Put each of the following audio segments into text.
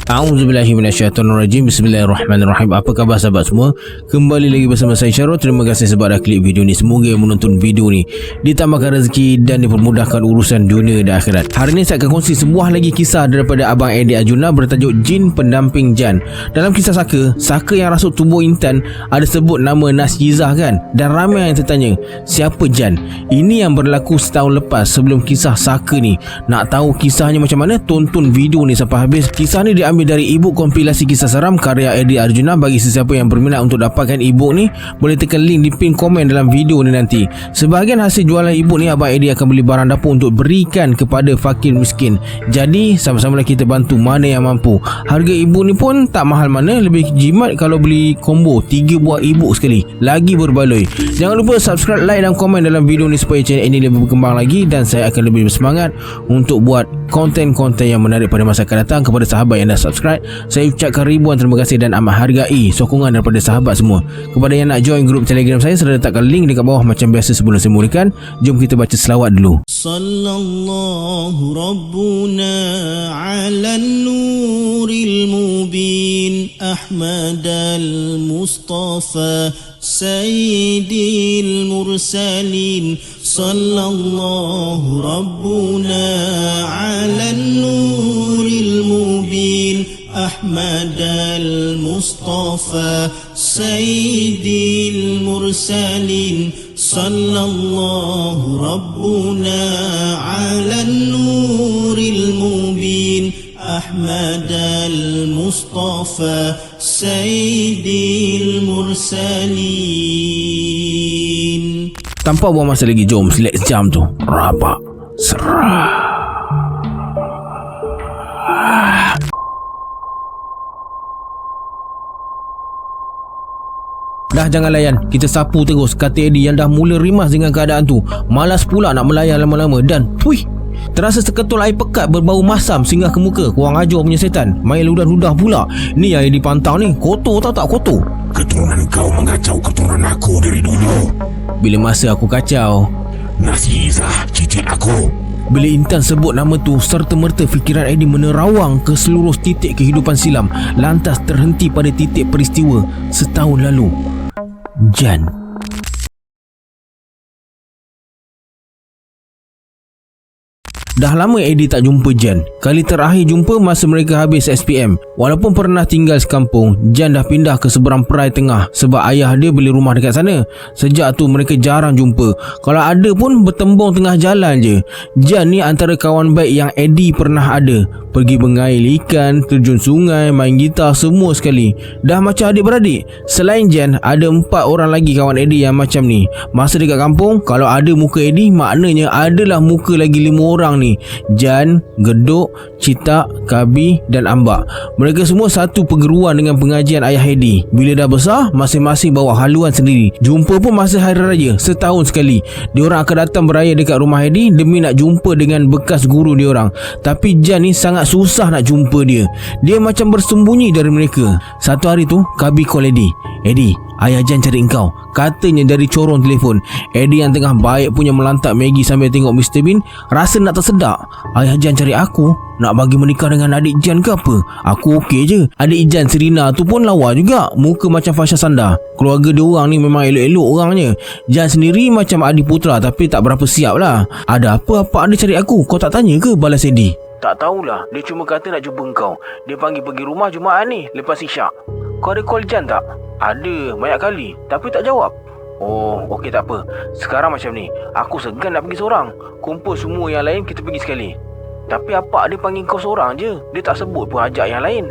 A'udzubillahi minasyaitonirrajim. Bismillahirrahmanirrahim. Apa khabar sahabat semua? Kembali lagi bersama saya Syarul. Terima kasih sebab dah klik video ni. Semoga yang menonton video ni ditambahkan rezeki dan dipermudahkan urusan dunia dan akhirat. Hari ni saya akan kongsi sebuah lagi kisah daripada Abang Eddie Arjuna bertajuk Jin Pendamping Jan. Dalam kisah Saka yang rasuk tubuh Intan ada sebut nama Nasyizah kan? Dan ramai yang tertanya, siapa Jan? Ini yang berlaku setahun lepas sebelum kisah Saka ni. Nak tahu kisahnya macam mana? Tonton video ni sampai habis. Kisah ni diambil dari ebook kompilasi kisah seram karya Eddie Arjuna. Bagi sesiapa yang berminat untuk dapatkan ebook ni, boleh tekan link di pin komen dalam video ni nanti. Sebahagian hasil jualan ebook ni Abang Eddie akan beli barang dapur untuk berikan kepada fakir miskin. Jadi sama-sama kita bantu mana yang mampu. Harga ebook ni pun tak mahal mana, lebih jimat kalau beli combo 3 buah ebook sekali, lagi berbaloi. Jangan lupa subscribe, like dan komen dalam video ni supaya channel ini lebih berkembang lagi dan saya akan lebih bersemangat untuk buat konten-konten yang menarik pada masa akan datang. Kepada sahabat yang dah subscribe, saya ucapkan ribuan terima kasih dan amat hargai sokongan daripada sahabat semua. Kepada yang nak join grup Telegram saya, saya letakkan link dekat bawah macam biasa sebelum saya mulakan. Jom kita baca selawat dulu. Sallallahu Rabbuna ala nuril mubin Ahmad al-Mustafa Sayyidil Mursalin. Sallallahu Rabbuna ala nuril mubin Ahmad al-Mustafa Sayyidil Mursalin. Sallallahu Rabbuna ala nuril mubin Ahmad al-Mustafa Sayyidil Mursalin. Tanpa buang masa lagi, jom let's jam tu. Rabak serah. Dah jangan layan, kita sapu terus, kata Eddie yang dah mula rimas dengan keadaan tu. Malas pula nak melayan lama-lama dan puih, terasa seketul air pekat berbau masam singgah ke muka. Kurang ajar punya setan, main ludah-ludah pula. Ni yang Eddie pantau ni, kotor tau tak kotor? Keturunan kau mengacau keturunan aku dari dulu. Bila masa aku kacau, Nasyizah cicit aku. bila Intan sebut nama tu, serta-merta fikiran Eddie menerawang ke seluruh titik kehidupan silam, lantas terhenti pada titik peristiwa setahun lalu. Jan. Dah lama Eddie tak jumpa Jan. Kali terakhir jumpa masa mereka habis SPM. Walaupun pernah tinggal sekampung, Jan dah pindah ke seberang perai tengah sebab ayah dia beli rumah dekat sana. Sejak tu mereka jarang jumpa. Kalau ada pun bertembung tengah jalan je. Jan ni antara kawan baik yang Eddie pernah ada. Pergi mengail ikan, terjun sungai, main gitar, semua sekali. Dah macam adik-beradik. Selain Jan, ada 4 orang lagi kawan Eddie yang macam ni. Masa dekat kampung, kalau ada muka Eddie, maknanya adalah muka lagi 5 orang ni. Jan, Geduk, Citak, Kabi dan Ambak. Mereka semua satu perguruan dengan pengajian ayah Eddie. Bila dah besar, masing-masing bawa haluan sendiri. Jumpa pun masa hari raya, setahun sekali. Diorang akan datang beraya dekat rumah Eddie demi nak jumpa dengan bekas guru diorang. Tapi Jan ni sangat susah nak jumpa dia. Dia macam bersembunyi dari mereka. Satu hari tu, Kabi call Eddie. Eddie, ayah Jan cari engkau, katanya dari corong telefon. Eddie yang tengah baik punya melantap Maggie sambil tengok Mr. Bean, rasa nak tersedak. Ayah Jan cari aku, nak bagi menikah dengan adik Jan ke apa? Aku okey je. Adik Jan Serina tu pun lawa juga, muka macam Fasha Sanda. Keluarga dia orang ni memang elok-elok orangnya. Jan sendiri macam adik putera tapi tak berapa siap lah. Ada apa ada cari aku? Kau tak tanya ke? Balas Eddie. Tak tahulah, dia cuma kata nak jumpa engkau. Dia panggil pergi rumah Jumaat ni lepas isyak. Kau ada call Jan tak? Ada, banyak kali, tapi tak jawab. Oh, okey tak apa. Sekarang macam ni, aku segan nak pergi seorang. Kumpul semua yang lain, kita pergi sekali. Tapi apa dia panggil kau seorang je? Dia tak sebut pun ajak yang lain.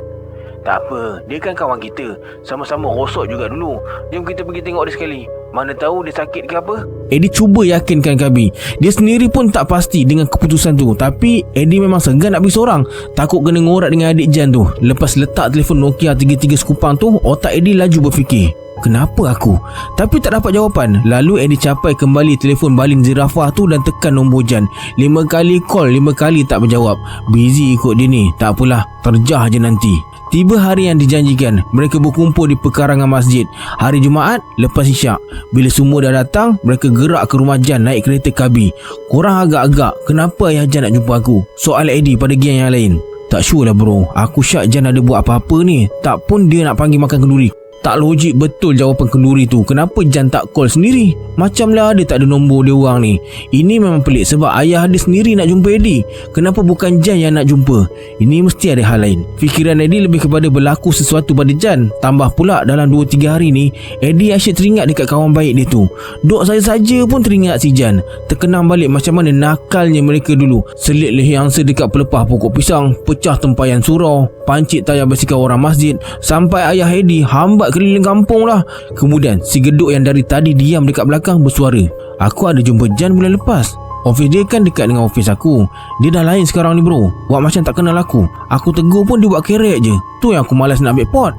Tak apa, dia kan kawan kita. Sama-sama rosok juga dulu. Jom kita pergi tengok dia sekali. Mana tahu dia sakit ke apa. Eddie cuba yakinkan Kabi. Dia sendiri pun tak pasti dengan keputusan tu. Tapi Eddie memang segan nak pergi seorang. Takut kena ngorat dengan adik Jan tu. Lepas letak telefon Nokia 33 sekupang tu, otak Eddie laju berfikir, kenapa aku? Tapi tak dapat jawapan. Lalu Eddie capai kembali telefon baling zirafah tu dan tekan nombor Jan. 5 kali call, 5 kali tak berjawab. Busy ikut dia ni. Tak apalah, terjah je nanti. Tiba hari yang dijanjikan. Mereka berkumpul di pekarangan masjid hari Jumaat lepas isyak. Bila semua dah datang, mereka gerak ke rumah Jan naik kereta Kabi. Korang agak-agak, kenapa ayah Jan nak jumpa aku? Soal Eddie pada geng yang lain. Tak sure lah bro, aku syak Jan ada buat apa-apa ni. Tak pun dia nak panggil makan kenduri. Tak logik betul jawapan kenduri tu. Kenapa Jan tak call sendiri? Macam lah dia tak ada nombor dia orang ni. Ini memang pelik sebab ayah dia sendiri nak jumpa Eddie. Kenapa bukan Jan yang nak jumpa? Ini mesti ada hal lain. Fikiran Eddie lebih kepada berlaku sesuatu pada Jan. Tambah pula dalam 2-3 hari ni Eddie asyik teringat dekat kawan baik dia tu. Dok saya saja pun teringat si Jan. Terkenang balik macam mana nakalnya mereka dulu. Selit leher angsa dekat pelepah pokok pisang, pecah tempayan surau, pancit tayar basikal orang masjid, sampai ayah Eddie hambat keliling kampung lah. Kemudian si geduk yang dari tadi diam dekat belakang bersuara, "Aku ada jumpa Jan bulan lepas. Office dia kan dekat dengan office aku. Dia dah lain sekarang ni bro. Buat macam tak kenal aku. Aku tegur pun dia buat kerek je. Tu yang aku malas nak ambil pot."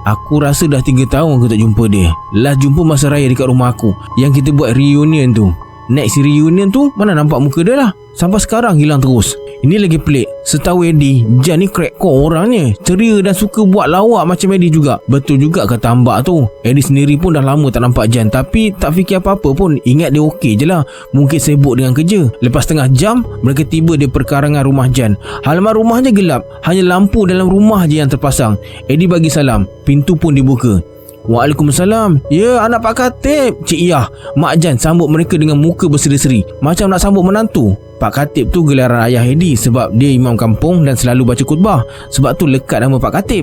Aku rasa dah 3 tahun aku tak jumpa dia. Last jumpa masa raya dekat rumah aku, yang kita buat reunion tu. Next reunion tu mana nampak muka dia lah. Sampai sekarang hilang terus. Ini lagi pelik. Setahu Eddie, Jan ni crack core orangnya. Ceria dan suka buat lawak macam Eddie juga. Betul juga kata Ambak tu. Eddie sendiri pun dah lama tak nampak Jan, tapi tak fikir apa-apa pun. Ingat dia okey je lah. Mungkin sibuk dengan kerja. Lepas setengah jam, mereka tiba di perkarangan rumah Jan. Halaman rumahnya gelap. Hanya lampu dalam rumah je yang terpasang. Eddie bagi salam. Pintu pun dibuka. "Waalaikumsalam. Ya, anak Pak Katib." Cik Iyah, Mak Jan sambut mereka dengan muka berseri-seri, macam nak sambut menantu. Pak Katib tu gelaran ayah Eddie sebab dia imam kampung dan selalu baca khutbah. Sebab tu lekat nama Pak Katib.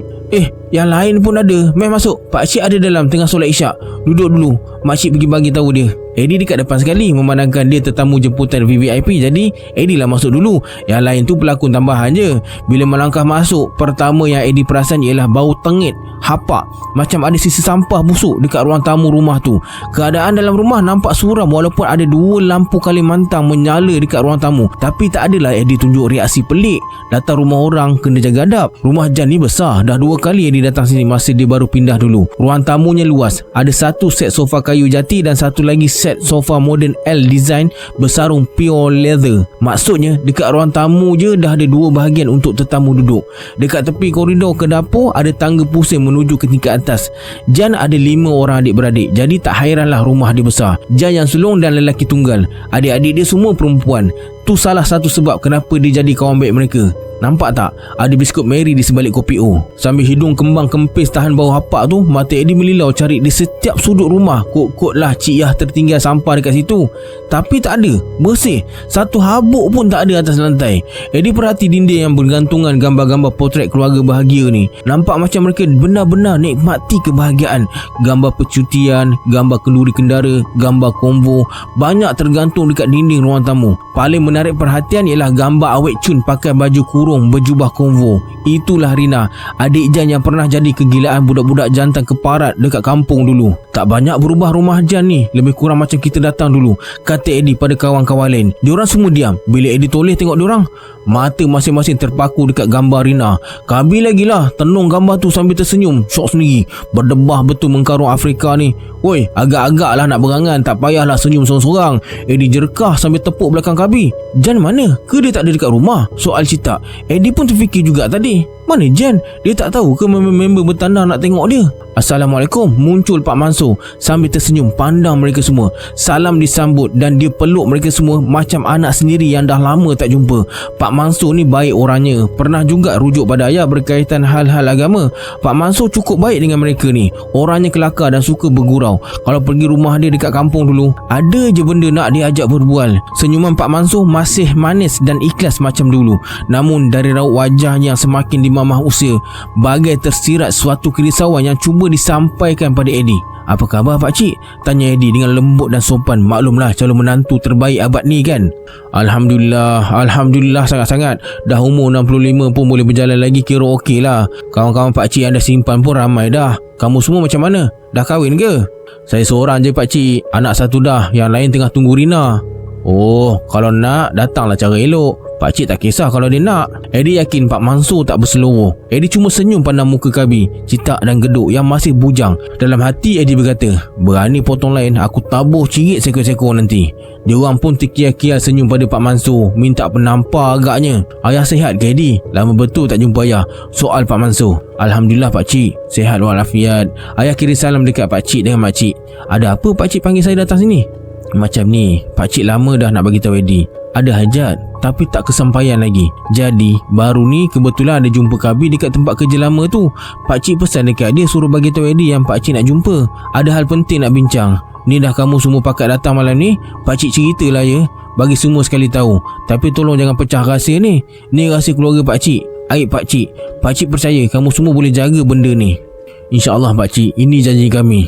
Yang lain pun ada. Meh masuk. Pak Cik ada dalam tengah solat isyak. Duduk dulu. Makcik pergi bagi tahu dia. Eddie dekat depan sekali memandangkan dia tetamu jemputan VVIP. Jadi Eddie lah masuk dulu. Yang lain tu pelakon tambahan je. Bila melangkah masuk, pertama yang Eddie perasan ialah bau tengit, hapak, macam ada sisa sampah busuk dekat ruang tamu rumah tu. Keadaan dalam rumah nampak suram walaupun ada 2 lampu Kalimantan menyala dekat ruang tamu. Tapi tak adalah Eddie tunjuk reaksi pelik. Datang rumah orang kena jaga adab. Rumah Jan ni besar. Dah 2 kali Eddie datang sini masa dia baru pindah dulu. Ruang tamunya luas. Ada 1 set sofa kayu jati dan 1 lagi set sofa modern L design bersarung pure leather. Maksudnya dekat ruang tamu je dah ada 2 bahagian untuk tetamu duduk. Dekat tepi koridor ke dapur ada tangga pusing menuju ke tingkat atas. Jan ada 5 orang adik-beradik. Jadi tak hairanlah rumah dia besar. Jan yang sulung dan lelaki tunggal. Adik-adik dia semua perempuan. Tu salah satu sebab kenapa dia jadi kawan baik mereka. Nampak tak? Ada biskut Mary di sebalik kopi O. Sambil hidung kembang kempis tahan bau hapak tu, mata Eddie melilau cari di setiap sudut rumah. Kot-kot lah Cik Yah tertinggal sampah dekat situ. Tapi tak ada. Bersih. Satu habuk pun tak ada atas lantai. Eddie perhati dinding yang bergantungan gambar-gambar potret keluarga bahagia ni. Nampak macam mereka benar-benar nikmati kebahagiaan. Gambar percutian, gambar kenduri kendara, gambar konvo, banyak tergantung dekat dinding ruang tamu. Paling menarik perhatian ialah gambar Awek Chun pakai baju kurung berjubah konvo. Itulah Rina, adik Jan yang pernah jadi kegilaan budak-budak jantan keparat dekat kampung dulu. Tak banyak berubah rumah Jan ni, lebih kurang macam kita datang dulu, kata Eddie pada kawan-kawan lain. Diorang semua diam. Bila Eddie toleh tengok diorang, mata masing-masing terpaku dekat gambar Rina. Kabi lagi lah tenung gambar tu sambil tersenyum. Syok sendiri. Berdebah betul mengkarung Afrika ni. Woi, agak-agak lah nak berangan. Tak payahlah senyum sorang-sorang. Eddie jerkah sambil tepuk belakang Kabi. Jan mana? Ke dia tak ada dekat rumah? Soal cita. Eddie pun terfikir juga tadi. Mana Jan? Dia tak tahu ke member bertanda nak tengok dia? Assalamualaikum. Muncul Pak Mansur sambil tersenyum pandang mereka semua. Salam disambut dan dia peluk mereka semua macam anak sendiri yang dah lama tak jumpa. Pak Mansur ni baik orangnya. Pernah juga rujuk pada ayah berkaitan hal-hal agama. Pak Mansur cukup baik dengan mereka ni. Orangnya kelakar dan suka bergurau. Kalau pergi rumah dia dekat kampung dulu, ada je benda nak diajak berbual. Senyuman Pak Mansur masih manis dan ikhlas macam dulu. Namun dari raut wajahnya yang semakin dimamah usia, bagai tersirat suatu kerisauan yang cuba disampaikan pada Eddie. Apa khabar Pak Cik? Tanya Eddie dengan lembut dan sopan. Maklumlah calon menantu terbaik abad ni kan. Alhamdulillah sangat-sangat. Dah umur 65 pun boleh berjalan lagi, kira okey lah. Kawan-kawan Pak Cik yang dah simpan pun ramai dah. Kamu semua macam mana? Dah kahwin ke? Saya seorang je Pak Cik. Anak 1 dah. Yang lain tengah tunggu Rina. Oh, kalau nak datanglah cara elok. Pak Cik tak kisah kalau dia nak. Eddie yakin Pak Mansur tak berseluruh. Eddie cuma senyum pandang muka Kabi, Citak dan Geduk yang masih bujang. Dalam hati Eddie berkata, berani potong lain, aku tabuh cirit sekor-sekor nanti. Diorang pun terkial-kial senyum pada Pak Mansur, minta penampar agaknya. Ayah sihat ke Eddie? Lama betul tak jumpa ayah. Soal Pak Mansur. Alhamdulillah Pak Cik, sihat walafiat. Ayah kirim salam dekat Pak Cik dengan Mak Cik. Ada apa Pak Cik panggil saya datang sini? Macam ni, pakcik lama dah nak bagi tahu Eddie ada hajat tapi tak kesampaian lagi. Jadi baru ni kebetulan ada jumpa Kabi dekat tempat kerja lama tu. Pakcik pesan dekat dia suruh bagi tahu Eddie yang pakcik nak jumpa. Ada hal penting nak bincang. Ni dah kamu semua pakat datang malam ni, pakcik ceritalah ya, bagi semua sekali tahu. Tapi tolong jangan pecah rahsia ni. Ni rahsia keluarga pakcik. Aib pakcik. Pakcik percaya kamu semua boleh jaga benda ni. InsyaAllah pakcik, ini janji kami.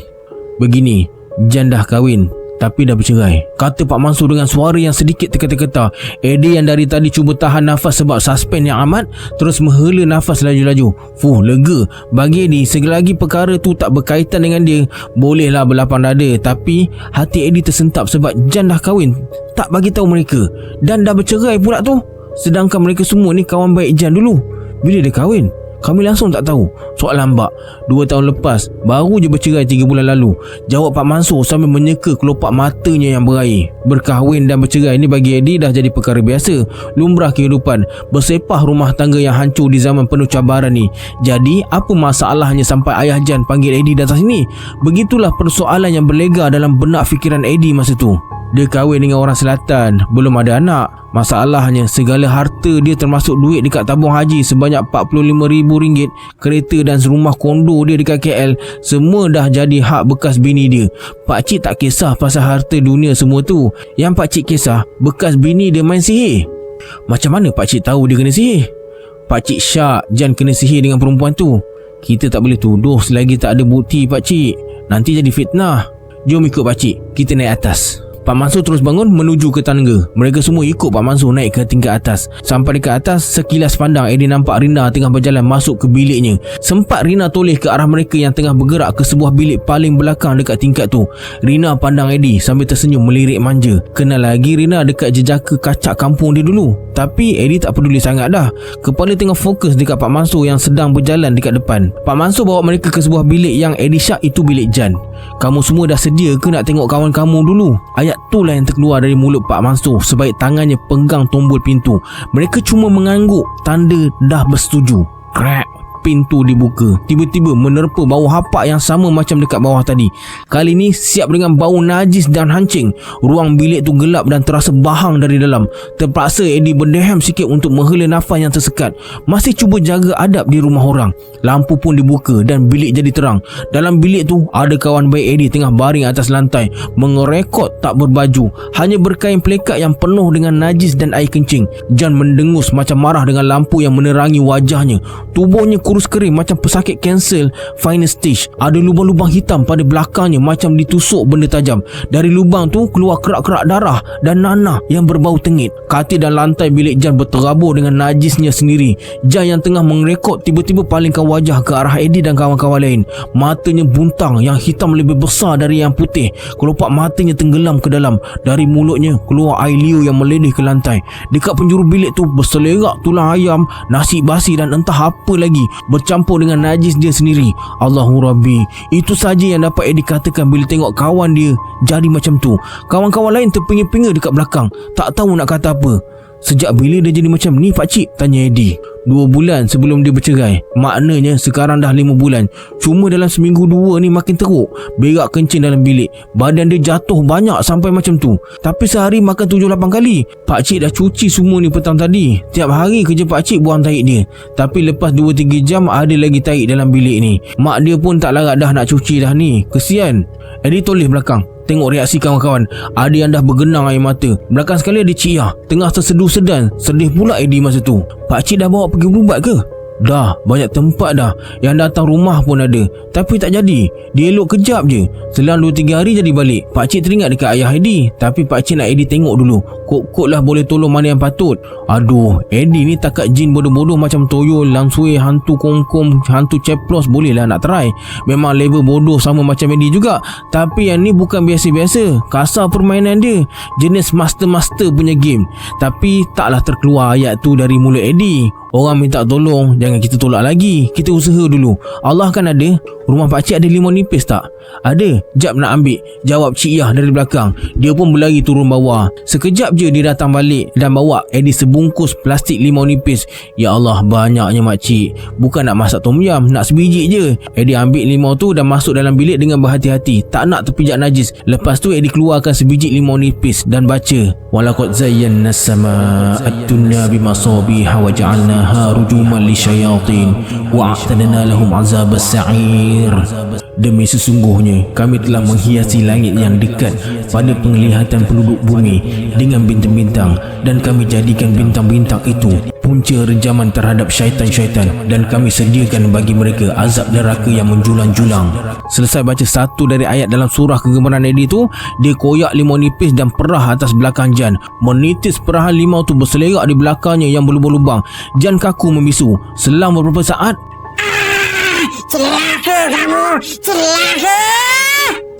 Begini, Jan dah kahwin tapi dah bercerai, kata Pak Mansur dengan suara yang sedikit terketa-keta. Eddie yang dari tadi cuba tahan nafas sebab suspense yang amat, terus menghela nafas laju-laju. Lega. Bagi Eddie, selagi perkara tu tak berkaitan dengan dia, bolehlah berlapang dada. Tapi hati Eddie tersentap sebab Jan dah kahwin, tak bagi tahu mereka, dan dah bercerai pula tu. Sedangkan mereka semua ni kawan baik Jan dulu. Bila dia kahwin? Kami langsung tak tahu. Soalan bak 2 tahun lepas, baru je bercerai 3 bulan lalu, jawab Pak Mansur sambil menyeka kelopak matanya yang berair. Berkahwin dan bercerai ni bagi Eddie dah jadi perkara biasa, lumrah kehidupan. Bersepah rumah tangga yang hancur di zaman penuh cabaran ni. Jadi apa masalahnya sampai ayah Jan panggil Eddie datang sini? Begitulah persoalan yang berlega dalam benak fikiran Eddie masa tu. Dia kahwin dengan orang selatan, belum ada anak. Masalahnya segala harta dia termasuk duit dekat tabung haji sebanyak RM45,000, kereta dan rumah kondo dia dekat KL, semua dah jadi hak bekas bini dia. Pakcik tak kisah pasal harta dunia semua tu. Yang pakcik kisah bekas bini dia main sihir. Macam mana pakcik tahu dia kena sihir? Pakcik syak Jan kena sihir dengan perempuan tu. Kita tak boleh tuduh selagi tak ada bukti pakcik, nanti jadi fitnah. Jom ikut pakcik, kita naik atas. Pak Mansur terus bangun menuju ke tangga. Mereka semua ikut Pak Mansur naik ke tingkat atas. Sampai dekat atas, sekilas pandang Eddie nampak Rina tengah berjalan masuk ke biliknya. Sempat Rina toleh ke arah mereka yang tengah bergerak ke sebuah bilik paling belakang dekat tingkat tu. Rina pandang Eddie sambil tersenyum melirik manja. Kenal lagi Rina dekat jejaka kacak kampung dia dulu. Tapi Eddie tak peduli sangat dah. Kepala tengah fokus dekat Pak Mansur yang sedang berjalan dekat depan. Pak Mansur bawa mereka ke sebuah bilik yang Eddie syak itu bilik Jan. Kamu semua dah sedia ke nak tengok kawan kamu dulu? Ayat itulah yang terkeluar dari mulut Pak Mansur sebaik tangannya pegang tombol pintu. Mereka cuma mengangguk tanda dah bersetuju. Crack. Pintu dibuka. Tiba-tiba menerpa bau hapak yang sama macam dekat bawah tadi. Kali ni siap dengan bau najis dan hancing. Ruang bilik tu gelap dan terasa bahang dari dalam. Terpaksa Eddie berdehem sikit untuk menghela nafas yang tersekat. Masih cuba jaga adab di rumah orang. Lampu pun dibuka dan bilik jadi terang. Dalam bilik tu ada kawan baik Eddie tengah baring atas lantai, mengerekod tak berbaju, hanya berkain pelekat yang penuh dengan najis dan air kencing. Jan mendengus macam marah dengan lampu yang menerangi wajahnya. Tubuhnya kurus kering macam pesakit kanser final stage. Ada lubang-lubang hitam pada belakangnya macam ditusuk benda tajam. Dari lubang tu keluar kerak-kerak darah dan nanah yang berbau tengit. Katil dan lantai bilik Jan berterabur dengan najisnya sendiri. Jan yang tengah merekod tiba-tiba palingkan wajah ke arah Eddie dan kawan-kawan lain. Matanya buntang, yang hitam lebih besar dari yang putih. Kelopak matanya tenggelam ke dalam. Dari mulutnya keluar air liur yang meleleh ke lantai. Dekat penjuru bilik tu berselerak tulang ayam, nasi basi dan entah apa lagi, bercampur dengan najis dia sendiri. Allahu Rabbi. Itu saja yang dapat Eddie katakan bila tengok kawan dia jadi macam tu. Kawan-kawan lain terpinga-pinga dekat belakang, tak tahu nak kata apa. Sejak bila dia jadi macam ni pakcik? Tanya Eddie. 2 bulan sebelum dia bercerai. Maknanya sekarang dah 5 bulan. Cuma dalam seminggu 2 ni makin teruk. Berak kencing dalam bilik. Badan dia jatuh banyak sampai macam tu. Tapi sehari makan 7-8 kali. Pakcik dah cuci semua ni petang tadi. Tiap hari kerja pakcik buang tahi dia. Tapi lepas 2-3 jam ada lagi tahi dalam bilik ni. Mak dia pun tak larat dah nak cuci dah ni. Kesian. Eddie toleh belakang. Tengok reaksi kawan-kawan. Ada yang dah bergenang air mata. Belakang sekali ada Cik Yah tengah terseduh sedan. Sedih pula Eddie masa tu. Pakcik dah bawa pergi berubat ke? Dah, banyak tempat dah. Yang datang rumah pun ada. Tapi tak jadi. Dia elok kejap je. Selang 2-3 hari jadi balik. Pakcik teringat dekat ayah Eddie. Tapi pakcik nak Eddie tengok dulu. Kok-kok lah boleh tolong mana yang patut. Aduh, Eddie ni takat jin bodoh-bodoh macam toyol, langsui, hantu kongkom, hantu ceplos boleh lah nak try. Memang level bodoh sama macam Eddie juga. Tapi yang ni bukan biasa-biasa. Kasar permainan dia. Jenis master-master punya game. Tapi taklah terkeluar ayat tu dari mulut Eddie. Orang minta tolong, jangan kita tolak lagi. Kita usaha dulu. Allah kan ada. rumah pakcik ada limau nipis tak? Ada, jap nak ambil, jawab Cik Yah dari belakang. Dia pun berlari turun bawah. Sekejap je dia datang balik dan bawa Eddie sebungkus plastik limau nipis. Ya Allah, banyaknya makcik. Bukan nak masak tom yam, nak sebiji je. Eddie ambil limau tu dan masuk dalam bilik dengan berhati-hati, tak nak terpijak najis. Lepas tu Eddie keluarkan sebiji limau nipis dan baca, walaqad zayyana as-samaa'a ad-dunya bimasabiha wa ja'alnaha rujuman lisyayatin wa a'tadna lahum 'azabas sa'ir. Demi sesungguhnya kami telah menghiasi langit yang dekat pada penglihatan penduduk bumi dengan bintang-bintang, dan kami jadikan bintang-bintang itu punca renjaman terhadap syaitan-syaitan, dan kami sediakan bagi mereka azab neraka yang menjulang-julang. Selesai baca satu dari ayat dalam surah kegemaran Eddie tu, dia koyak limau nipis dan perah atas belakang Jan. Menitis perahan limau tu berselerak di belakangnya yang berlubang-lubang. Jan kaku membisu. Selang beberapa saat, celaka kamu, celaka!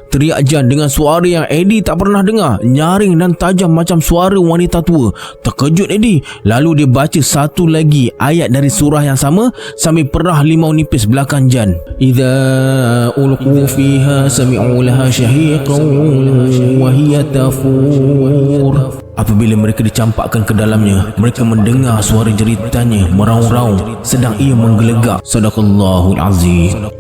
teriak Jan dengan suara yang Eddie tak pernah dengar, nyaring dan tajam macam suara wanita tua. Terkejut Eddie, lalu dia baca satu lagi ayat dari surah yang sama sambil perah limau nipis belakang Jan. Idza ulqu fiha sami'u laha syahiqan wa hiya tafur. Apabila mereka dicampakkan ke dalamnya, mereka mendengar suara jeritannya meraung-raung sedang ia menggelegak. Sadaqallahul azim.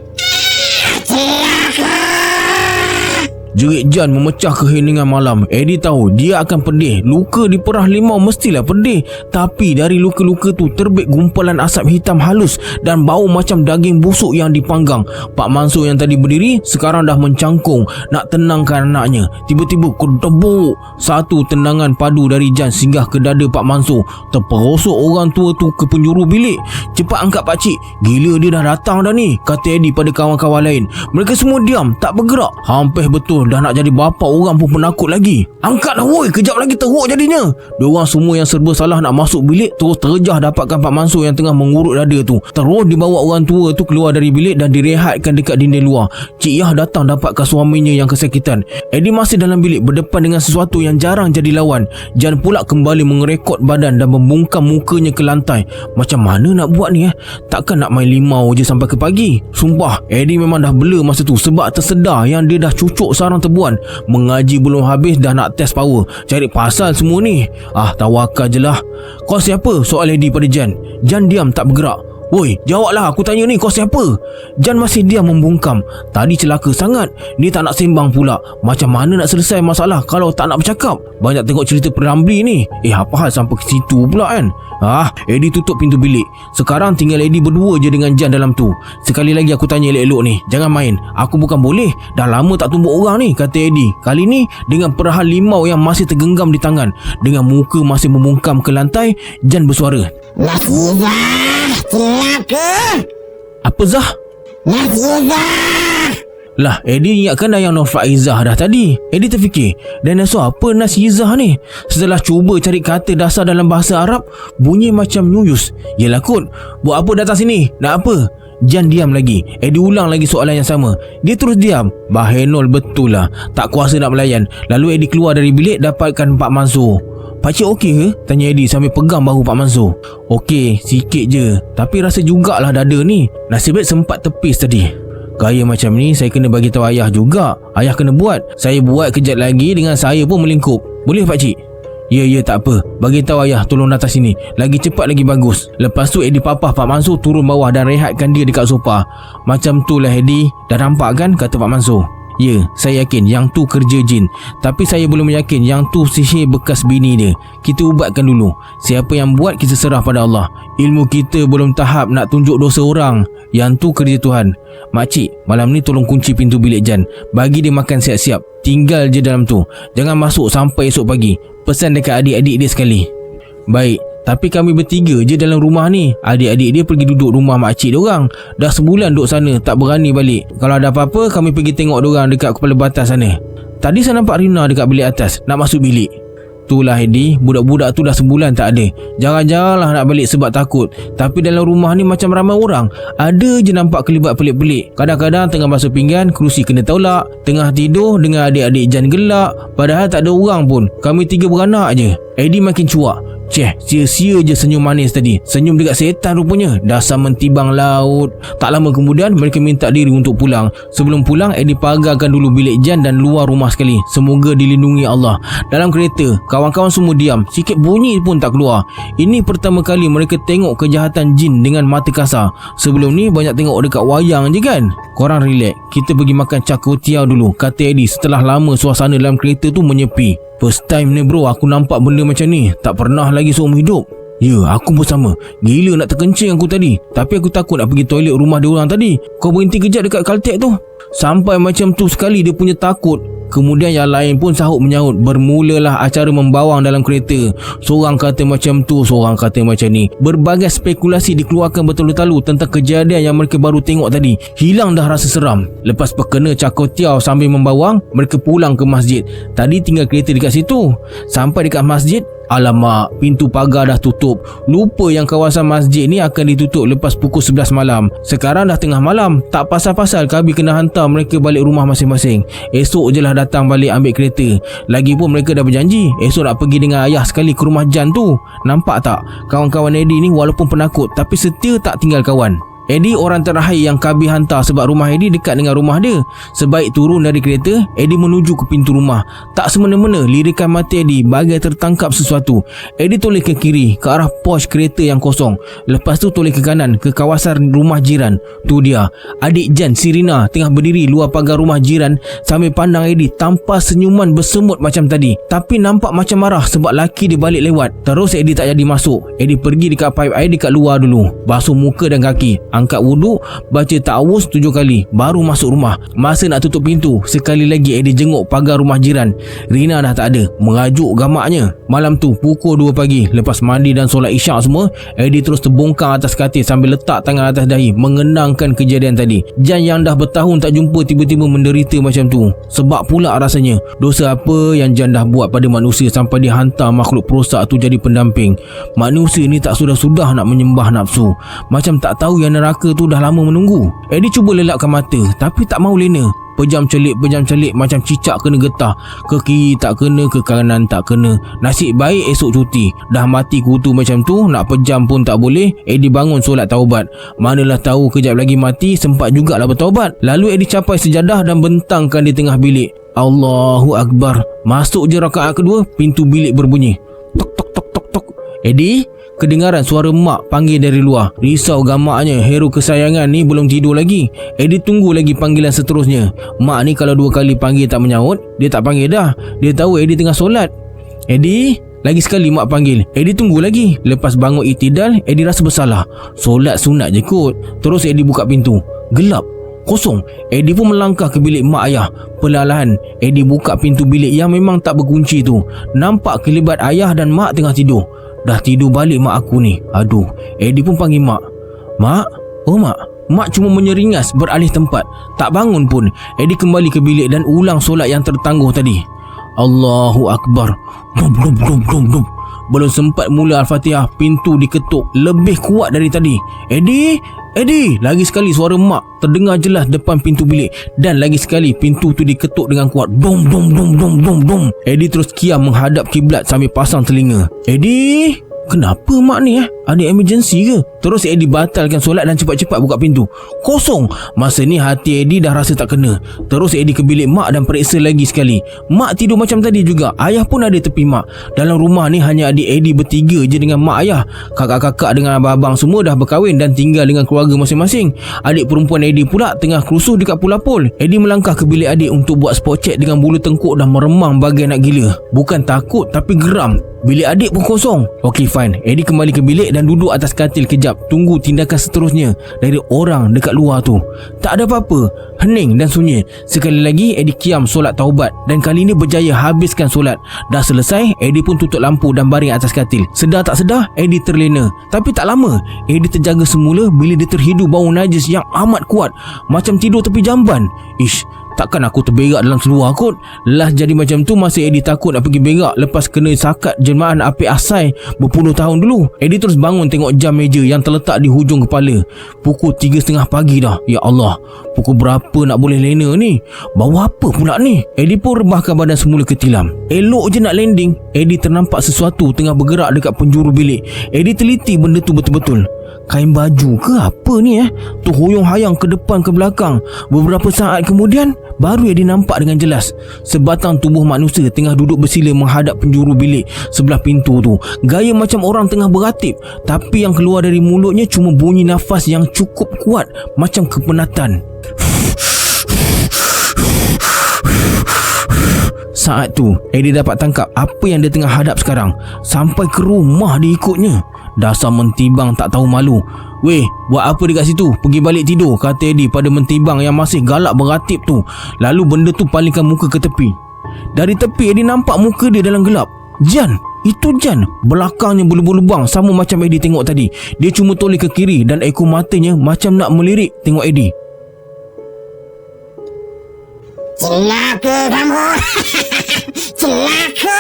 Jerit Jan memecah keheningan malam. Eddie tahu dia akan pedih. Luka di perah limau mestilah pedih. Tapi dari luka-luka tu terbit gumpalan asap hitam halus dan bau macam daging busuk yang dipanggang. Pak Mansur yang tadi berdiri sekarang dah mencangkung nak tenangkan anaknya. Tiba-tiba kedebuk satu tendangan padu dari Jan singgah ke dada Pak Mansur. Terperosok orang tua tu ke penjuru bilik. Cepat angkat pakcik, gila dia dah datang dah ni, kata Eddie pada kawan-kawan lain. Mereka semua diam, tak bergerak. Hampir betul dah nak jadi bapa orang pun penakut lagi. Angkatlah woi, kejap lagi teruk jadinya. Diorang semua yang serba salah nak masuk bilik terus terjah dapatkan Pak Mansur yang tengah mengurut dada tu. Terus dibawa orang tua tu keluar dari bilik dan direhatkan dekat dinding luar. Cik Yah datang dapatkan suaminya yang kesakitan. Eddie masih dalam bilik berdepan dengan sesuatu yang jarang jadi lawan. Jan pula kembali mengerekot badan dan membungkam mukanya ke lantai. Macam mana nak buat ni Takkan nak main limau je sampai ke pagi. Sumpah Eddie memang dah blur masa tu sebab tersedar yang dia dah cucuk sarang terbuan. Mengaji belum habis dah nak test power. Cari pasal semua ni. Tawakal je lah. Kau siapa? Soal Eddie pada Jan. Jan diam tak bergerak. Woi, jawablah, aku tanya ni, kau siapa? Jan masih diam membungkam. Tadi celaka sangat, dia tak nak sembang pula. Macam mana nak selesai masalah kalau tak nak bercakap? Banyak tengok cerita Peramli ni. Apa hal sampai ke situ pula kan? Eddie tutup pintu bilik. Sekarang tinggal Eddie berdua je dengan Jan dalam tu. Sekali lagi aku tanya elok-elok ni, jangan main. Aku bukan boleh, dah lama tak tumbuk orang ni, kata Eddie. Kali ni dengan perahan limau yang masih tergenggam di tangan. Dengan muka masih membungkam ke lantai, Jan bersuara, Nasibah, celaka! Apa Zah? Nasibah! Lah, Eddie ingatkan dah yang Nur Faizah dah tadi. Eddie terfikir, dinosaur apa Nasizah ni? Setelah cuba cari kata dasar dalam bahasa Arab, bunyi macam nyuyus. Yelah kot, buat apa datang sini? Nak apa? Jan diam lagi. Eddie ulang lagi soalan yang sama. Dia terus diam. Bahenol betul lah, tak kuasa nak melayan. Lalu Eddie keluar dari bilik dapatkan Pak Mansur. Pakcik okey ke? Tanya Eddie sambil pegang bahu Pak Mansur. Okey, sikit je. Tapi rasa jugalah dada ni. Nasib baik sempat tepis tadi. Gaya macam ni saya kena bagi tahu ayah juga. Ayah kena buat. Saya buat kejap lagi dengan saya pun melingkup. Boleh pakcik? Ya tak apa. Bagi tahu ayah tolong datang sini. Lagi cepat lagi bagus. Lepas tu Eddie papah Pak Mansur turun bawah dan rehatkan dia dekat sofa. Macam tu lah Eddie. Dah nampak kan? Kata Pak Mansur. Ya, saya yakin yang tu kerja jin. Tapi saya belum yakin yang tu sihir bekas bini dia. Kita ubatkan dulu. Siapa yang buat kita serah pada Allah. Ilmu kita belum tahap nak tunjuk dosa orang. Yang tu kerja Tuhan. Makcik, malam ni tolong kunci pintu bilik Jan. Bagi dia makan siap-siap. Tinggal je dalam tu. Jangan masuk sampai esok pagi. Pesan dekat adik-adik dia sekali. Baik. Tapi kami bertiga je dalam rumah ni. Adik-adik dia pergi duduk rumah makcik diorang. Dah sebulan duduk sana, tak berani balik. Kalau ada apa-apa, kami pergi tengok diorang dekat kepala batas sana. Tadi saya nampak Rina dekat bilik atas, nak masuk bilik. Itulah Eddie, budak-budak tu dah sebulan tak ada. Jarang-jaranglah nak balik sebab takut. Tapi dalam rumah ni macam ramai orang. Ada je nampak kelibat pelik-pelik. Kadang-kadang tengah basuh pinggan, kerusi kena tolak. Tengah tidur dengan adik-adik Jan gelak. Padahal tak ada orang pun. Kami tiga beranak je. Eddie makin cuak. Sia-sia je senyum manis tadi. Senyum dekat setan rupanya. Dasar mentibang laut. Tak lama kemudian mereka minta diri untuk pulang. Sebelum pulang, Eddie pagarkan dulu bilik Jan dan luar rumah sekali. Semoga dilindungi Allah. Dalam kereta, kawan-kawan semua diam. Sikit bunyi pun tak keluar. Ini pertama kali mereka tengok kejahatan jin dengan mata kasar. Sebelum ni banyak tengok dekat wayang je kan. Korang relax, kita pergi makan cakotiau dulu, kata Eddie setelah lama suasana dalam kereta tu menyepi. First time ni bro, aku nampak benda macam ni. Tak pernah lagi seumur hidup. Ya, aku pun sama. Gila nak terkencing aku tadi. Tapi aku takut nak pergi toilet rumah dia orang tadi. Kau berhenti kejap dekat Caltex tu. Sampai macam tu sekali dia punya takut. Kemudian yang lain pun sahut menyahut. Bermulalah acara membawang dalam kereta. Seorang kata macam tu, seorang kata macam ni. Berbagai spekulasi dikeluarkan bertalu-talu tentang kejadian yang mereka baru tengok tadi. Hilang dah rasa seram. Lepas berkena cakotiau sambil membawang, mereka pulang ke masjid. Tadi tinggal kereta dekat situ. Sampai dekat masjid, alamak, pintu pagar dah tutup. Lupa yang kawasan masjid ni akan ditutup lepas pukul 11 malam. Sekarang dah tengah malam. Tak pasal-pasal kami kena hantar mereka balik rumah masing-masing. Esok je lah datang balik ambil kereta. Lagipun mereka dah berjanji esok nak pergi dengan ayah sekali ke rumah Jan tu. Nampak tak? Kawan-kawan Eddie ni walaupun penakut tapi setia tak tinggal kawan. Eddie orang terakhir yang Kabi hantar sebab rumah Eddie dekat dengan rumah dia. Sebaik turun dari kereta, Eddie menuju ke pintu rumah. Tak semena-mena, lirikan mata Eddie bagai tertangkap sesuatu. Eddie toleh ke kiri, ke arah pos kereta yang kosong. Lepas tu toleh ke kanan, ke kawasan rumah jiran. Tu dia, adik Jan, Sirina, tengah berdiri luar pagar rumah jiran sambil pandang Eddie tanpa senyuman bersemut macam tadi. Tapi nampak macam marah sebab laki dia balik lewat. Terus Eddie tak jadi masuk. Eddie pergi dekat paip air dekat luar dulu, basuh muka dan kaki, angkat wuduk, baca ta'awuz 7 kali, baru masuk rumah. Masa nak tutup pintu, sekali lagi Eddie jenguk pagar rumah jiran. Rina dah tak ada, merajuk gamaknya. Malam tu pukul 2 pagi, lepas mandi dan solat isyak semua, Eddie terus terbongkar atas katil sambil letak tangan atas dahi mengenangkan kejadian tadi. Jan yang dah bertahun tak jumpa tiba-tiba menderita macam tu. Sebab pula rasanya, dosa apa yang Jan dah buat pada manusia sampai dihantar makhluk perosak tu jadi pendamping. Manusia ni tak sudah-sudah nak menyembah nafsu. Macam tak tahu yang neraka tu dah lama menunggu. Eddie cuba lelapkan mata tapi tak mau lena. Pejam celik macam cicak kena getah. Ke kiri tak kena, ke kanan tak kena. Nasib baik esok cuti. Dah mati kutu macam tu, nak pejam pun tak boleh. Eddie bangun solat taubat. Manalah tahu kejap lagi mati, sempat jugalah bertaubat. Lalu Eddie capai sejadah dan bentangkan di tengah bilik. Allahu Akbar. Masuk je rakaat kedua, pintu bilik berbunyi. Tok tok tok tok tok. Eddie, kedengaran suara mak panggil dari luar. Risau gamaknya, hero kesayangan ni belum tidur lagi. Eddie tunggu lagi panggilan seterusnya. Mak ni kalau 2 kali panggil tak menyaut, dia tak panggil dah. Dia tahu Eddie tengah solat. Eddie, lagi sekali mak panggil. Eddie tunggu lagi. Lepas bangun iktidal, Eddie rasa bersalah. Solat sunat je kot. Terus Eddie buka pintu. Gelap, kosong. Eddie pun melangkah ke bilik mak ayah. Perlahan Eddie buka pintu bilik yang memang tak berkunci tu. Nampak kelibat ayah dan mak tengah tidur. Dah tidur balik mak aku ni. Aduh, Eddie pun panggil mak. Mak? Oh mak. Mak cuma menyeringas beralih tempat. Tak bangun pun. Eddie kembali ke bilik dan ulang solat yang tertangguh tadi. Allahu Akbar. Dum dum dum dum dum. Belum sempat mula Al-Fatihah, pintu diketuk lebih kuat dari tadi. Eddie, lagi sekali suara mak terdengar jelas depan pintu bilik. Dan lagi sekali pintu tu diketuk dengan kuat. Dum dum dum dum dum dum. Eddie terus kiam menghadap kiblat sambil pasang telinga. Eddie, kenapa mak ni ada emergency ke? Terus Eddie batalkan solat dan cepat-cepat buka pintu. Kosong. Masa ni hati Eddie dah rasa tak kena. Terus Eddie ke bilik mak dan periksa lagi sekali. Mak tidur macam tadi juga. Ayah pun ada tepi mak. Dalam rumah ni hanya adik Eddie bertiga je dengan mak ayah. Kakak-kakak dengan abang-abang semua dah berkahwin dan tinggal dengan keluarga masing-masing. Adik perempuan Eddie pula tengah kerusuh dekat Pulapul. Eddie melangkah ke bilik adik untuk buat spot check dengan bulu tengkuk dah meremang bagai nak gila. Bukan takut tapi geram. Bilik adik pun kosong. Okey fine. Eddie kembali ke bilik dan duduk atas katil kejap, tunggu tindakan seterusnya dari orang dekat luar tu. Tak ada apa-apa, hening dan sunyi. Sekali lagi Eddie kiam solat taubat dan kali ini berjaya habiskan solat. Dah selesai, Eddie pun tutup lampu dan baring atas katil. Sedar tak sedar, Eddie terlena. Tapi tak lama, Eddie terjaga semula bila dia terhidu bau najis yang amat kuat, macam tidur tepi jamban. Ish, Takkan aku terberak dalam seluar kot. Lah jadi macam tu masa Eddie takut nak pergi berak lepas kena sakat jelmaan api asai berpuluh tahun dulu. Eddie terus bangun tengok jam meja yang terletak di hujung kepala. Pukul 3.30 pagi dah. Ya Allah, pukul berapa nak boleh lena ni? Bawa apa pula ni? Eddie pun rebahkan badan semula ke tilam. Elok je nak landing, Eddie ternampak sesuatu tengah bergerak dekat penjuru bilik. Eddie teliti benda tu betul-betul. Kain baju ke apa ni Tu hoyong-hayang ke depan ke belakang. Beberapa saat kemudian baru Eddie nampak dengan jelas sebatang tubuh manusia tengah duduk bersila menghadap penjuru bilik sebelah pintu tu. Gaya macam orang tengah beratip, tapi yang keluar dari mulutnya cuma bunyi nafas yang cukup kuat macam kepenatan. Saat tu Eddie dapat tangkap apa yang dia tengah hadap sekarang. Sampai ke rumah dia ikutnya. Dasar mentibang tak tahu malu. Weh, buat apa dekat situ? Pergi balik tidur, kata Eddie pada mentibang yang masih galak beratip tu. Lalu benda tu palingkan muka ke tepi. Dari tepi Eddie nampak muka dia dalam gelap. Jan, itu Jan. Belakangnya berlubang-lubang sama macam Eddie tengok tadi. Dia cuma toleh ke kiri dan ekor matanya macam nak melirik tengok Eddie. Celaka kamu. Celaka.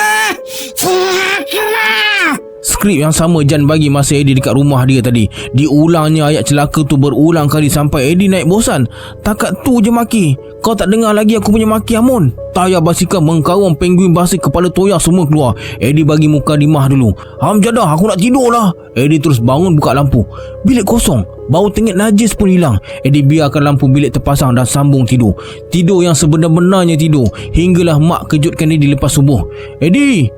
Skrip yang sama Jan bagi masa Eddie dekat rumah dia tadi. Diulangnya ayat celaka tu berulang kali sampai Eddie naik bosan. Takat tu je maki. Kau tak dengar lagi aku punya maki Amun? Tayar basikal mengkawang, penguin basik, kepala toya semua keluar. Eddie bagi muka dimah dulu. Hamjadah, aku nak tidur lah. Eddie terus bangun buka lampu. Bilik kosong. Bau tengik najis pun hilang. Eddie biarkan lampu bilik terpasang dan sambung tidur. Tidur yang sebenar-benarnya tidur. Hinggalah mak kejutkan Eddie lepas subuh. Eddie,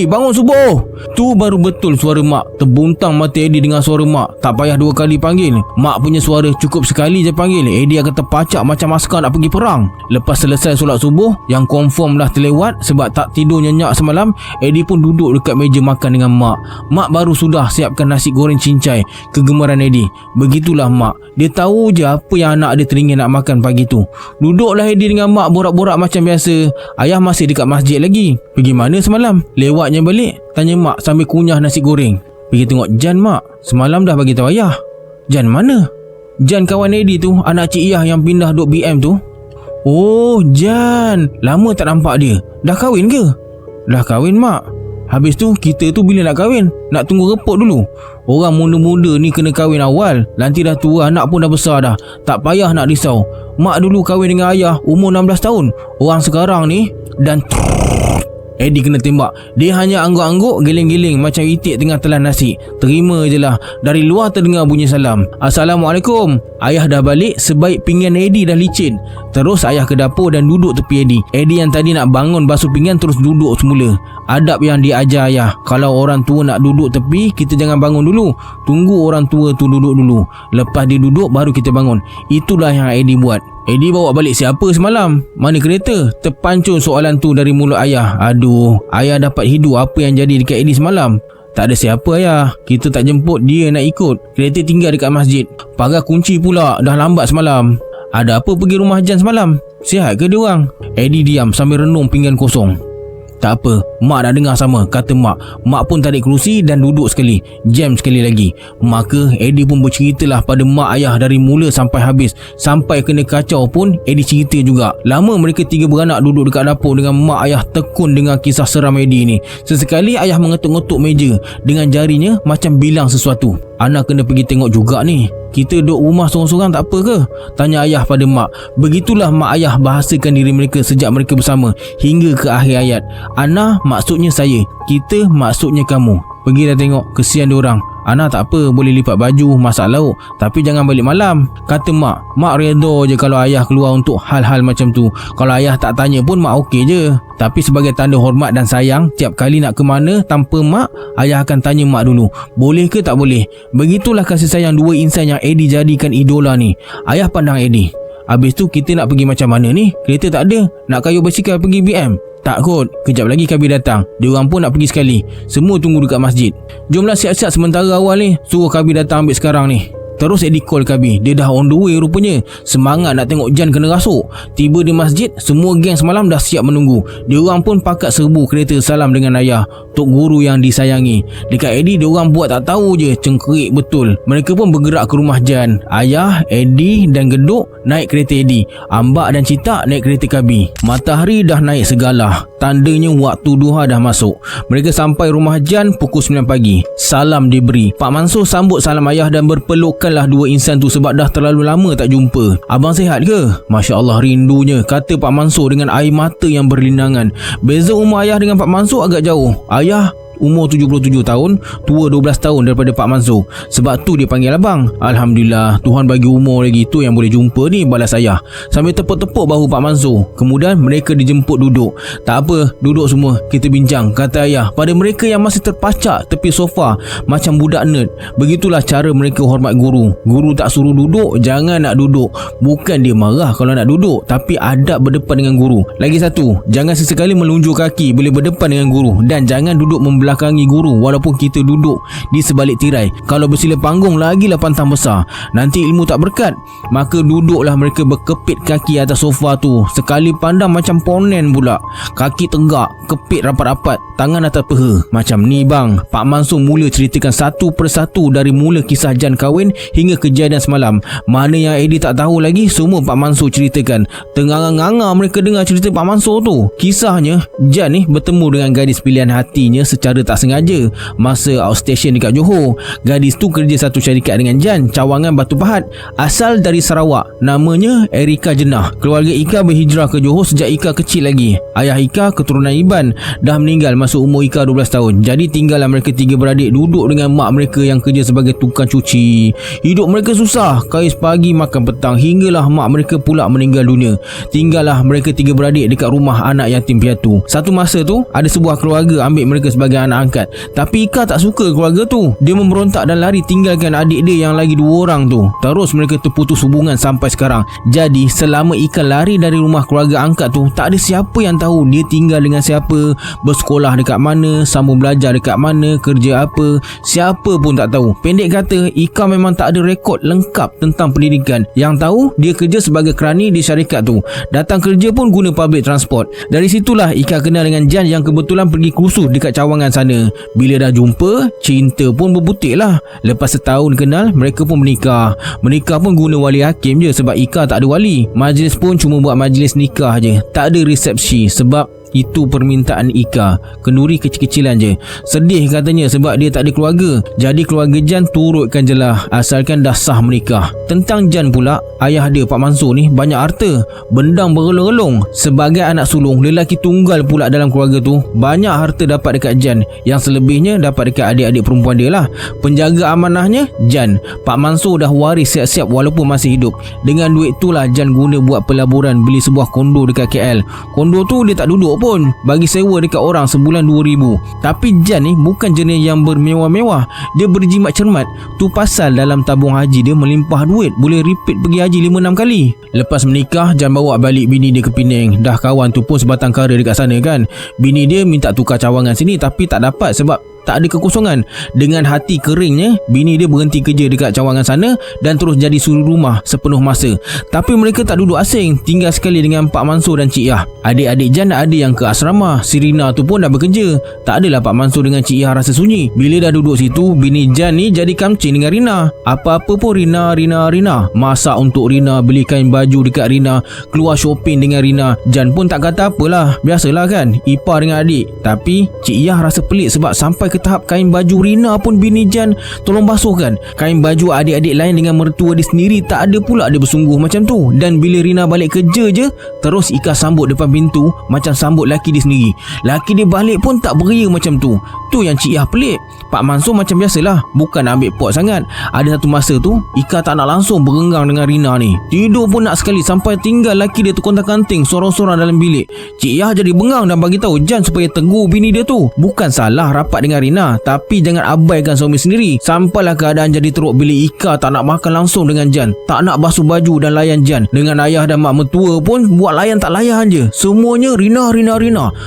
bangun subuh. Tu baru betul suara mak. Terbuntang mata Eddie dengan suara mak. Tak payah 2 kali panggil. Mak punya suara cukup sekali je panggil. Eddie akan terpacak macam askar nak pergi perang. Lepas selesai solat subuh, yang confirm dah terlewat sebab tak tidur nyenyak semalam, Eddie pun duduk dekat meja makan dengan mak. Mak baru sudah siapkan nasi goreng cincai, kegemaran Eddie. Begitulah mak. Dia tahu je apa yang anak dia teringin nak makan pagi tu. Duduklah Eddie dengan mak borak-borak macam biasa. Ayah masih dekat masjid lagi. Pergi mana semalam? Lewatnya balik, tanya mak sambil kunyah nasi goreng. Pergi tengok Jan mak. Semalam dah bagi tahu ayah. Jan mana? Jan kawan Eddie tu, anak Cik Iyah yang pindah duk BM tu. Oh, Jan. Lama tak nampak dia. Dah kahwin ke? Dah kahwin mak. Habis tu kita tu bila nak kahwin? Nak tunggu repot dulu. Orang muda-muda ni kena kahwin awal. Nanti dah tua, anak pun dah besar dah. Tak payah nak risau. Mak dulu kahwin dengan ayah umur 16 tahun. Orang sekarang ni dan Eddie kena tembak. Dia hanya angguk-angguk, geling-geling macam itik tengah telan nasi. Terima je lah. Dari luar terdengar bunyi salam. Assalamualaikum. Ayah dah balik sebaik pinggan Eddie dah licin. Terus ayah ke dapur dan duduk tepi Eddie. Eddie yang tadi nak bangun basuh pinggan terus duduk semula. Adab yang diajar ayah. Kalau orang tua nak duduk tepi, kita jangan bangun dulu. Tunggu orang tua tu duduk dulu. Lepas dia duduk baru kita bangun. Itulah yang Eddie buat. Eddie bawa balik siapa semalam? Mana kereta? Terpancung soalan tu dari mulut ayah. Aduh, ayah dapat hidu apa yang jadi dekat Eddie semalam. Tak ada siapa ayah. Kita tak jemput, dia nak ikut. Kereta tinggal dekat masjid. Pagar kunci pula, dah lambat semalam. Ada apa pergi rumah Jan semalam? Sihat ke dia orang? Eddie diam sambil renung pinggan kosong. Tak apa, mak dah dengar sama, kata mak. Mak pun tarik kerusi dan duduk sekali. Jam sekali lagi. Maka Eddie pun berceritalah pada mak ayah dari mula sampai habis. Sampai kena kacau pun Eddie cerita juga. Lama mereka 3 beranak duduk dekat dapur dengan mak ayah tekun dengan kisah seram Eddie ni. Sesekali ayah mengetuk-ngetuk meja dengan jarinya macam bilang sesuatu. Anak kena pergi tengok juga ni. Kita duduk rumah sorang-sorang tak apa ke? Tanya ayah pada mak. Begitulah mak ayah bahasakan diri mereka sejak mereka bersama hingga ke akhir ayat. Ana maksudnya saya, kita maksudnya kamu. Pergi dah tengok, kesian diorang. Ana tak apa, boleh lipat baju, masak lauk, tapi jangan balik malam, kata mak. Mak redha je kalau ayah keluar untuk hal-hal macam tu. Kalau ayah tak tanya pun mak okey je. Tapi sebagai tanda hormat dan sayang, tiap kali nak ke mana tanpa mak, ayah akan tanya mak dulu, boleh ke tak boleh. Begitulah kasih sayang 2 insan yang Eddie jadikan idola ni. Ayah pandang Eddie. Habis tu kita nak pergi macam mana ni? Kereta tak ada. Nak kayuh basikal pergi BM? Tak kot, kejap lagi Kabir datang. Diorang pun nak pergi sekali. Semua tunggu dekat masjid. Jomlah siap-siap sementara awal ni. Suruh Kabir datang ambil sekarang ni. Terus Eddie call Kabi. Dia dah on the way rupanya. Semangat nak tengok Jan kena rasuk. Tiba di masjid, semua geng semalam dah siap menunggu. Diorang pun pakat serbu kereta salam dengan ayah, Tok Guru yang disayangi. Dekat Eddie, diorang buat tak tahu je, cengkerik betul. Mereka pun bergerak ke rumah Jan. Ayah, Eddie dan Geduk naik kereta Eddie. Ambak dan Citak naik kereta Kabi. Matahari dah naik segala. Tandanya waktu duha dah masuk. Mereka sampai rumah Jan pukul 9 pagi. Salam diberi. Pak Mansur sambut salam ayah dan berpelukkanlah dua insan tu sebab dah terlalu lama tak jumpa. Abang sihat ke? Masya Allah, rindunya, kata Pak Mansur dengan air mata yang berlinangan. Beza umur ayah dengan Pak Mansur agak jauh. Ayah umur 77 tahun, tua 12 tahun daripada Pak Mansur. Sebab tu dia panggil abang. Alhamdulillah, Tuhan bagi umur lagi, tu yang boleh jumpa ni, balas ayah sambil tepuk-tepuk bahu Pak Mansur. Kemudian mereka dijemput duduk. Tak apa, duduk semua, kita bincang, kata ayah pada mereka yang masih terpacak tepi sofa macam budak nerd. Begitulah cara mereka hormat guru. Guru tak suruh duduk, jangan nak duduk. Bukan dia marah kalau nak duduk, tapi adab berdepan dengan guru. Lagi satu, jangan sesekali melunjuk kaki bila berdepan dengan guru. Dan jangan duduk membelakangi guru walaupun kita duduk di sebalik tirai. Kalau bersila panggung lagilah pantang besar, nanti ilmu tak berkat. Maka duduklah mereka berkepit kaki atas sofa tu. Sekali pandang macam ponen pula. Kaki tegak, kepit rapat-rapat, tangan atas peha. Macam ni bang. Pak Mansur mula ceritakan satu persatu dari mula kisah Jan kahwin hingga kejadian semalam. Mana yang Eddie tak tahu lagi, semua Pak Mansur ceritakan. Tengang-nganga mereka dengar cerita Pak Mansur tu. Kisahnya, Jan ni bertemu dengan gadis pilihan hatinya secara tak sengaja masa outstation dekat Johor. Gadis tu kerja satu syarikat dengan Jan, cawangan Batu Pahat, asal dari Sarawak. Namanya Erika Jenah. Keluarga Ika berhijrah ke Johor sejak Ika kecil lagi. Ayah Ika keturunan Iban dah meninggal masa umur Ika 12 tahun. Jadi tinggallah mereka tiga beradik duduk dengan mak mereka yang kerja sebagai tukang cuci. Hidup mereka susah, kais pagi makan petang, hinggalah mak mereka pula meninggal dunia. Tinggallah mereka tiga beradik dekat rumah anak yatim piatu. Satu masa tu ada sebuah keluarga ambil mereka sebagai anak angkat. Tapi Ika tak suka keluarga tu. Dia memberontak dan lari tinggalkan adik dia yang lagi dua orang tu. Terus mereka terputus hubungan sampai sekarang. Jadi selama Ika lari dari rumah keluarga angkat tu, tak ada siapa yang tahu dia tinggal dengan siapa, bersekolah dekat mana, sambung belajar dekat mana, kerja apa. Siapa pun tak tahu. Pendek kata, Ika memang tak ada rekod lengkap tentang pendidikan. Yang tahu dia kerja sebagai kerani di syarikat tu. Datang kerja pun guna public transport. Dari situlah Ika kenal dengan Jan yang kebetulan pergi kursus dekat cawangan sana. Bila dah jumpa, cinta pun berbutik lah. Lepas setahun kenal, mereka pun menikah. Menikah pun guna wali hakim je sebab Ika tak ada wali. Majlis pun cuma buat majlis nikah je, tak ada resepsi sebab itu permintaan Ika. Kenduri kecil-kecilan je. Sedih katanya sebab dia tak ada keluarga. Jadi keluarga Jan turutkan je lah, asalkan dah sah menikah. Tentang Jan pula, ayah dia Pak Mansur ni banyak harta, bendang bergelong-gelong. Sebagai anak sulung, lelaki tunggal pula dalam keluarga tu, banyak harta dapat dekat Jan. Yang selebihnya dapat dekat adik-adik perempuan dia lah. Penjaga amanahnya Jan. Pak Mansur dah waris siap-siap walaupun masih hidup. Dengan duit tu lah Jan guna buat pelaburan, beli sebuah kondo dekat KL. Kondo tu dia tak duduk pun, bagi sewa dekat orang sebulan 2,000. Tapi Jan ni bukan jenis yang bermewah-mewah. Dia berjimat cermat. Tu pasal dalam tabung haji dia melimpah duit, boleh repeat pergi haji 5-6 kali. Lepas menikah, Jan bawa balik bini dia ke Penang. Dah kawan tu pun sebatang kara dekat sana kan. Bini dia minta tukar cawangan sini tapi tak dapat sebab tak ada kekosongan. Dengan hati keringnya, bini dia berhenti kerja dekat cawangan sana dan terus jadi suri rumah sepenuh masa. Tapi mereka tak duduk asing, tinggal sekali dengan Pak Mansur dan Cik Yah. Adik-adik Jan ada yang ke asrama. Si Rina tu pun dah bekerja. Tak adalah Pak Mansur dengan Cik Yah rasa sunyi. Bila dah duduk situ, bini Jan ni jadi kamcing dengan Rina. Apa-apa pun Rina. Masak untuk Rina, beli kain baju dekat Rina, keluar shopping dengan Rina. Jan pun tak kata apalah, biasalah kan, ipar dengan adik. Tapi Cik Yah rasa pelik sebab sampai ke tahap kain baju Rina pun bini Jan tolong basuhkan. Kain baju adik-adik lain dengan mertua dia sendiri tak ada pula dia bersungguh macam tu. Dan bila Rina balik kerja je, terus Ika sambut depan pintu macam sambut laki dia sendiri. Laki dia balik pun tak beria macam tu. Tu yang Cik Yah pelik. Pak Mansur macam biasalah, bukan ambil pot sangat. Ada satu masa tu Ika tak nak langsung berenggang dengan Rina ni. Tidur pun nak sekali sampai tinggal laki dia tu kontak-kanting sorang-sorang dalam bilik. Cik Yah jadi bengang dan bagi tahu Jan supaya tegur bini dia tu. Bukan salah rapat dengan Rina, tapi jangan abaikan suami sendiri. Sampailah keadaan jadi teruk bila Ika tak nak makan langsung dengan Jan, tak nak basuh baju dan layan Jan. Dengan ayah dan mak mertua pun buat layan tak layan je. Semuanya Rina.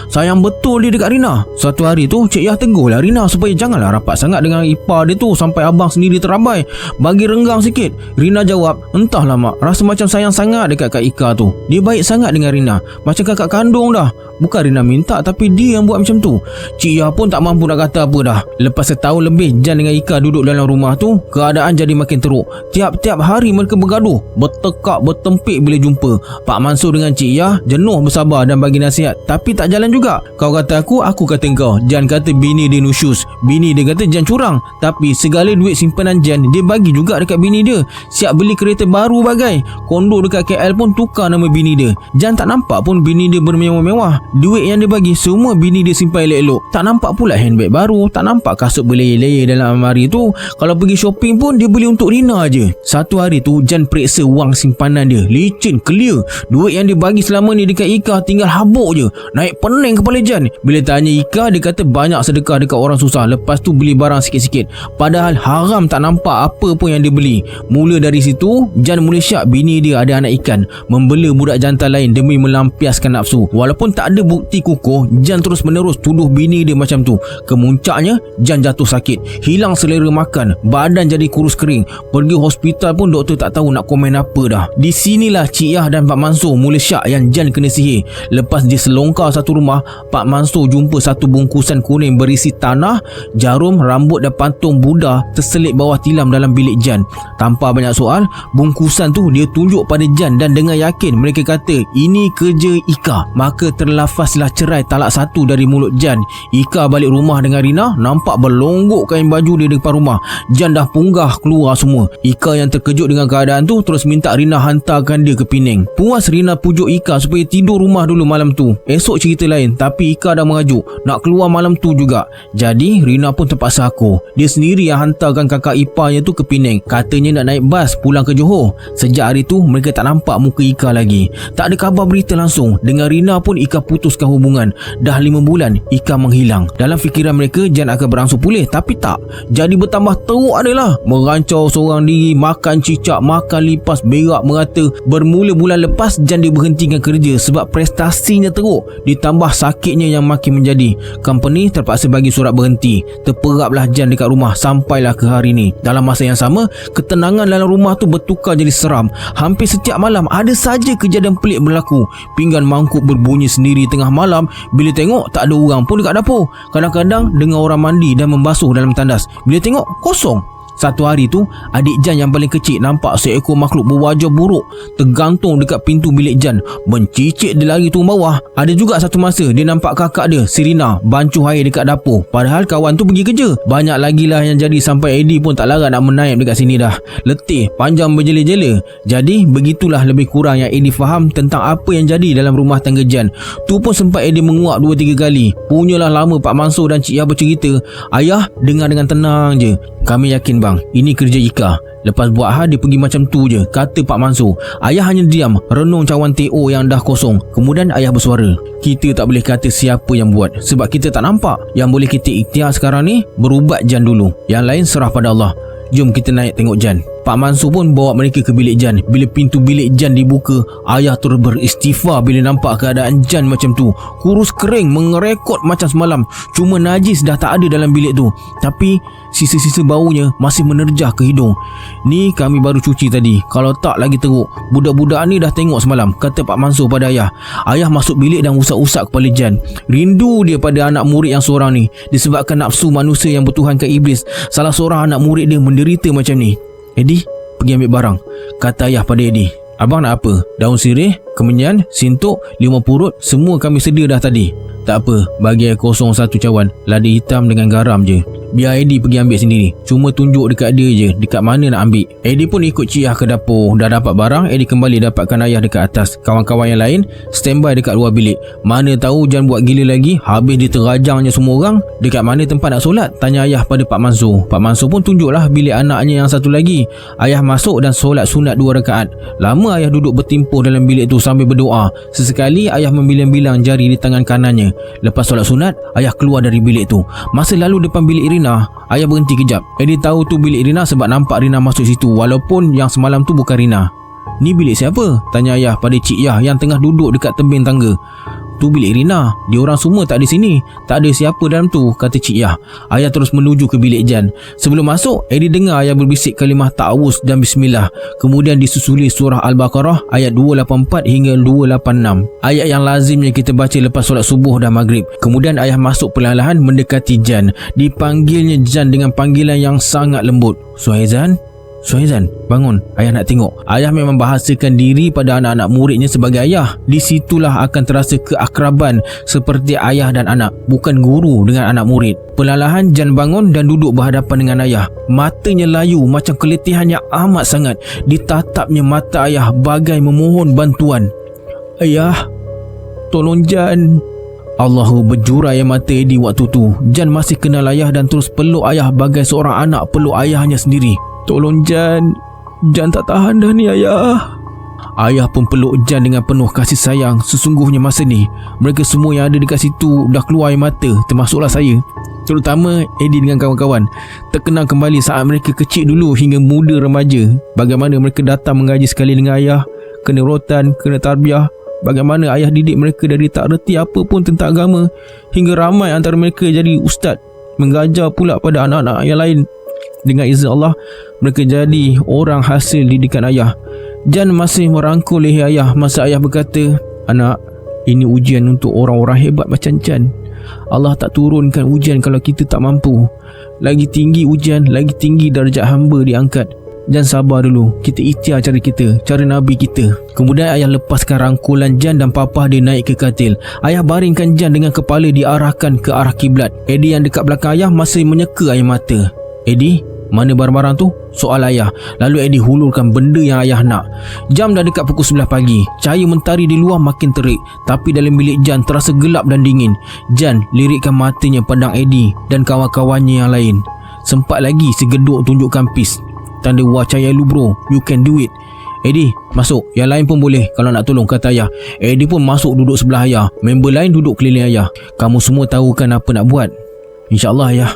Sayang betul dia dekat Rina. Suatu hari tu Cik Yah tegurlah Rina supaya janganlah rapat sangat dengan ipar dia tu sampai abang sendiri terabai. Bagi renggang sikit. Rina jawab, entahlah mak, rasa macam sayang sangat dekat Kak Ika tu. Dia baik sangat dengan Rina, macam kakak kandung dah. Bukan Rina minta, tapi dia yang buat macam tu. Cik Yah pun tak mampu nak kata apa dah. Lepas setahun lebih Jan dengan Ika duduk dalam rumah tu, keadaan jadi makin teruk. Tiap-tiap hari mereka bergaduh, bertekak bertempik bila jumpa. Pak Mansur dengan Cik Yah jenuh bersabar dan bagi nasihat, tapi tak jalan juga. Kau kata aku kata kau. Jan kata bini dia nusyus, bini dia kata Jan curang, tapi segala duit simpanan Jan dia bagi juga dekat bini dia. Siap beli kereta baru bagai. Kondo dekat KL pun tukar nama bini dia. Jan tak nampak pun bini dia bermewah-mewah. Duit yang dia bagi semua bini dia simpan elok-elok. Tak nampak pula handbag baru, tak nampak kasut berlayar-layar dalam almari tu. Kalau pergi shopping pun dia beli untuk Rina je. Satu hari tu Jan periksa wang simpanan dia, licin, clear. Duit yang dia bagi selama ni dekat Ika tinggal habuk je. Naik pening kepala Jan. Bila tanya Ika, dia kata banyak sedekah dekat orang susah, lepas tu beli barang sikit-sikit. Padahal haram tak nampak apa pun yang dia beli. Mula dari situ Jan mula syak bini dia ada anak ikan, membela budak jantan lain demi melampiaskan nafsu. Walaupun tak ada bukti kukuh, Jan terus menerus tuduh bini dia macam tu. Kemuncaknya Jan jatuh sakit, hilang selera makan, badan jadi kurus kering. Pergi hospital pun doktor tak tahu nak komen apa dah. Di sinilah Cik Yah dan Pak Mansur mula syak yang Jan kena sihir. Lepas dia selongkar satu rumah, Pak Mansur jumpa satu bungkusan kuning berisi tanah, jarum, rambut dan patung Buddha terselit bawah tilam dalam bilik Jan. Tanpa banyak soal, bungkusan tu dia tunjuk pada Jan dan dengan yakin mereka kata ini kerja Ika. Maka terlafazlah cerai talak satu dari mulut Jan. Ika balik rumah dengan Rina, nampak berlonggok kain baju dia depan rumah. Jan dah punggah keluar semua. Ika yang terkejut dengan keadaan tu terus minta Rina hantarkan dia ke Penang. Puas Rina pujuk Ika supaya tidur rumah dulu malam tu. Esok cerita lain, tapi Ika dah mengajuk nak keluar malam tu juga. Jadi Rina pun terpaksa aku. Dia sendiri yang hantarkan kakak iparnya tu ke Penang. Katanya nak naik bas pulang ke Johor. Sejak hari tu mereka tak nampak muka Ika lagi. Tak ada khabar berita langsung. Dengan Rina pun Ika putuskan hubungan. Dah 5 bulan Ika menghilang. Dalam fikiran mereka Jan akan berangsur pulih, tapi tak. Jadi bertambah teruk adalah merancau seorang diri, makan cicak, makan lipas, berak merata. Bermula bulan lepas Jan diberhentikan kerja sebab prestasinya teruk, ditambah sakitnya yang makin menjadi. Company terpaksa bagi surat berhenti. Terperaplah Jan dekat rumah sampailah ke hari ni. Dalam masa yang sama, ketenangan dalam rumah tu bertukar jadi seram. Hampir setiap malam ada saja kejadian pelik berlaku. Pinggan mangkuk berbunyi sendiri tengah malam. Bila tengok tak ada orang pun dekat dapur. Kadang-kadang dengar orang mandi dan membasuh dalam tandas. Bila tengok kosong. Satu hari tu, adik Jan yang paling kecil nampak seekor makhluk berwajah buruk tergantung dekat pintu bilik Jan. Mencicik dia lari turun bawah. Ada juga satu masa dia nampak kakak dia, si Rina, bancuh air dekat dapur. Padahal kawan tu pergi kerja. Banyak lagi lah yang jadi sampai Eddie pun tak larat nak menaip dekat sini dah. Letih, panjang berjela-jela. Jadi begitulah lebih kurang yang Eddie faham tentang apa yang jadi dalam rumah tangga Jan. Tu pun sempat Eddie menguap 2-3 kali. Punyalah lama Pak Mansur dan Cik Yah bercerita. Ayah dengar dengan tenang je. Kami yakin bang, ini kerja Ika. Lepas buat hal dia pergi macam tu je, kata Pak Mansur. Ayah hanya diam, renung cawan TO yang dah kosong. Kemudian ayah bersuara. Kita tak boleh kata siapa yang buat sebab kita tak nampak. Yang boleh kita ikhtiar sekarang ni, berubat Jan dulu. Yang lain serah pada Allah. Jom kita naik tengok Jan. Pak Mansur pun bawa mereka ke bilik Jan. Bila pintu bilik Jan dibuka, ayah terus beristighfar bila nampak keadaan Jan macam tu. Kurus kering, mengerekot macam semalam. Cuma najis dah tak ada dalam bilik tu, tapi sisa-sisa baunya masih menerjah ke hidung. Ni kami baru cuci tadi. Kalau tak lagi teruk. Budak-budak ni dah tengok semalam, kata Pak Mansur pada ayah. Ayah masuk bilik dan usap-usap kepala Jan. Rindu dia pada anak murid yang seorang ni. Disebabkan nafsu manusia yang bertuhankan iblis, salah seorang anak murid dia menderita macam ni. Eddie, pergi ambil barang, kata ayah pada Eddie. Abang nak apa? Daun sirih, kemenyan, sintok, 5 purut, semua kami sedia dah tadi. Tak apa, bagi air kosong 1 cawan, lada hitam dengan garam je. Biar Eddie pergi ambil sendiri. Cuma tunjuk dekat dia je dekat mana nak ambil. Eddie pun ikut Cik Yah ke dapur. Dah dapat barang, Eddie kembali dapatkan ayah dekat atas. Kawan-kawan yang lain standby dekat luar bilik. Mana tahu Jan buat gila lagi, habis dia terajangnya semua orang. Dekat mana tempat nak solat? Tanya ayah pada Pak Mansur. Pak Mansur pun tunjuklah bilik anaknya yang satu lagi. Ayah masuk dan solat sunat 2 rakaat. Lama ayah duduk bertimpuh dalam bilik tu sambil berdoa. Sesekali ayah membilang-bilang jari di tangan kanannya. Lepas solat sunat, ayah keluar dari bilik tu. Masa lalu depan bilik Irina, ayah berhenti kejap. Eddie tahu tu bilik Irina sebab nampak Rina masuk situ, walaupun yang semalam tu bukan Rina. "Ni bilik siapa?" tanya ayah pada Cik Yah yang tengah duduk dekat tebing tangga. "Tu bilik Rina. Diorang semua tak ada sini. Tak ada siapa dalam tu," kata Cik Yah. Ayah terus menuju ke bilik Jan. Sebelum masuk, Eddie dengar ayah berbisik kalimah ta'awuz dan bismillah. Kemudian disusuli surah Al-Baqarah ayat 284 hingga 286. Ayat yang lazimnya kita baca lepas solat subuh dan maghrib. Kemudian ayah masuk perlahan-lahan mendekati Jan. Dipanggilnya Jan dengan panggilan yang sangat lembut. "Suhaizan? Suhaizan, bangun, ayah nak tengok." Ayah memang bahasakan diri pada anak-anak muridnya sebagai ayah. Di situlah akan terasa keakraban seperti ayah dan anak, bukan guru dengan anak murid. Perlahan Jan bangun dan duduk berhadapan dengan ayah. Matanya layu macam keletihannya amat sangat. Ditatapnya mata ayah bagai memohon bantuan. "Ayah, tolong Jan." Allahu berjura air mata Eddie waktu tu. Jan masih kenal ayah dan terus peluk ayah bagai seorang anak peluk ayahnya sendiri. "Tolong Jan, Jan tak tahan dah ni ayah." Ayah pun peluk Jan dengan penuh kasih sayang. Sesungguhnya masa ni, mereka semua yang ada dekat situ dah keluar air mata, termasuklah saya. Terutama Eddie dengan kawan-kawan. Terkenang kembali saat mereka kecil dulu hingga muda remaja. Bagaimana mereka datang mengaji sekali dengan ayah, kena rotan, kena tarbiyah. Bagaimana ayah didik mereka dari tak reti apa pun tentang agama, hingga ramai antara mereka jadi ustaz, mengajar pula pada anak-anak yang lain. Dengan izin Allah, mereka jadi orang hasil didikan ayah. Jan masih merangkul leher ayah masa ayah berkata, "Anak, ini ujian untuk orang-orang hebat macam Jan. Allah tak turunkan ujian kalau kita tak mampu. Lagi tinggi ujian, lagi tinggi darjat hamba diangkat. Jan sabar dulu, kita ikhtiar cara kita, cara Nabi kita." Kemudian ayah lepaskan rangkulan Jan dan papah dia naik ke katil. Ayah baringkan Jan dengan kepala diarahkan ke arah kiblat. Eddie yang dekat belakang ayah masih menyeka air mata. "Eddie, mana barang-barang tu?" soal ayah. Lalu Eddie hulurkan benda yang ayah nak. Jam dah dekat pukul 11 pagi. Cahaya mentari di luar makin terik, tapi dalam bilik Jan terasa gelap dan dingin. Jan lirikkan matanya pandang Eddie dan kawan-kawannya yang lain. Sempat lagi segeduk tunjukkan pis. Tanda wacaya lu bro, you can do it. "Eddie, masuk. Yang lain pun boleh kalau nak tolong," kata ayah. Eddie pun masuk duduk sebelah ayah. Member lain duduk keliling ayah. "Kamu semua tahu kan apa nak buat?" "InsyaAllah ayah."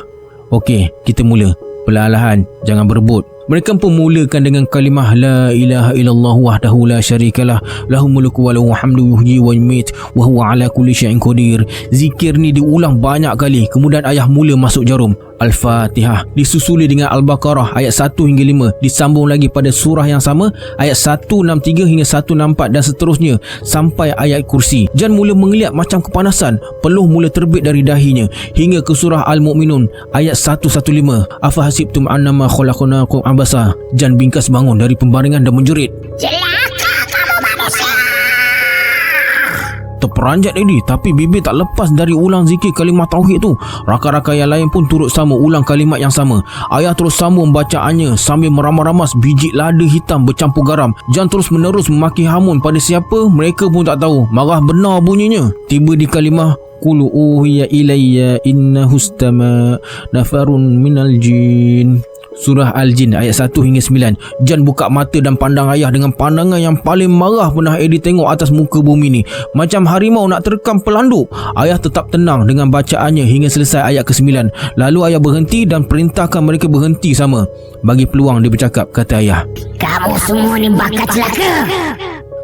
"Okey, kita mula. Perlahan-lahan, jangan berebut." Mereka pun mulakan dengan kalimah La ilaha illallah wahdahu la syarikalah lahul mulku wa lahul hamdu yuhyi wa yumiit wa huwa ala kulli syai'in qadir. Zikir ni diulang banyak kali. Kemudian ayah mula masuk jarum. Al-Fatihah disusuli dengan Al-Baqarah ayat 1 hingga 5. Disambung lagi pada surah yang sama ayat 163 hingga 164 dan seterusnya sampai ayat kursi. Jan mula mengeliat macam kepanasan. Peluh mula terbit dari dahinya hingga ke surah Al-Mu'minun ayat 115. Afa hasibtum annama khalaqnakum abasa. Jan bingkas bangun dari pembaringan dan menjerit, "Celaka kamu manusia!" Terperanjat Eddie, tapi bibir tak lepas dari ulang zikir kalimah tauhid tu. Rakan-rakan yang lain pun turut sama ulang kalimat yang sama. Ayah terus sambung bacaannya sambil meramas-ramas biji lada hitam bercampur garam. Jan terus menerus memaki hamun pada siapa mereka pun tak tahu. Marah benar bunyinya. Tiba di kalimah Qul uhiya ilayya innahu istama nafarun minal jin. Surah Al-Jin ayat 1 hingga 9. Jan buka mata dan pandang ayah dengan pandangan yang paling marah pernah Eddie tengok atas muka bumi ni. Macam harimau nak terkam pelanduk. Ayah tetap tenang dengan bacaannya hingga selesai ayat ke-9. Lalu ayah berhenti dan perintahkan mereka berhenti sama. Bagi peluang dia bercakap, kata ayah. "Kamu semua ni bakal celaka."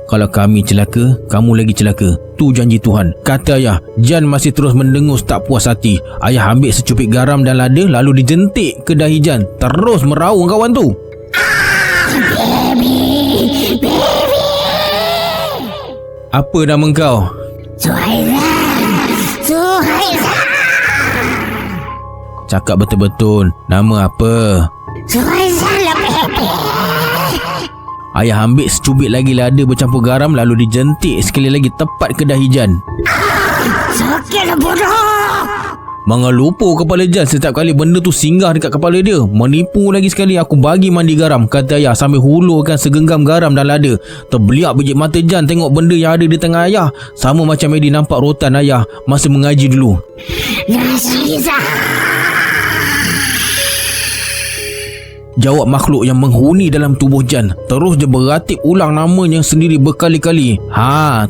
"Kalau kami celaka, kamu lagi celaka. Tu janji Tuhan," kata ayah. Jan masih terus mendengus tak puas hati. Ayah ambil secupik garam dan lada lalu dijentik ke dahi Jan. Terus meraung kawan tu. "Baby, baby." "Apa nama kau?" "Suhaizan, Suhaizan." "Cakap betul-betul. Nama apa?" "Suhaizan lah baby." Ayah ambil secubit lagi lada bercampur garam lalu dijentik sekali lagi tepat ke dahi Jan. "Sakitlah bodoh." Mengelupu kepala Jan setiap kali benda tu singgah dekat kepala dia. "Menipu lagi sekali aku bagi mandi garam," kata ayah sambil hulurkan segenggam garam dan lada. Terbeliak biji mata Jan tengok benda yang ada di tangan ayah. Sama macam Eddie nampak rotan ayah masa mengaji dulu. "Nasiza." Jawab makhluk yang menghuni dalam tubuh Jan. Terus dia beratip ulang namanya sendiri berkali-kali.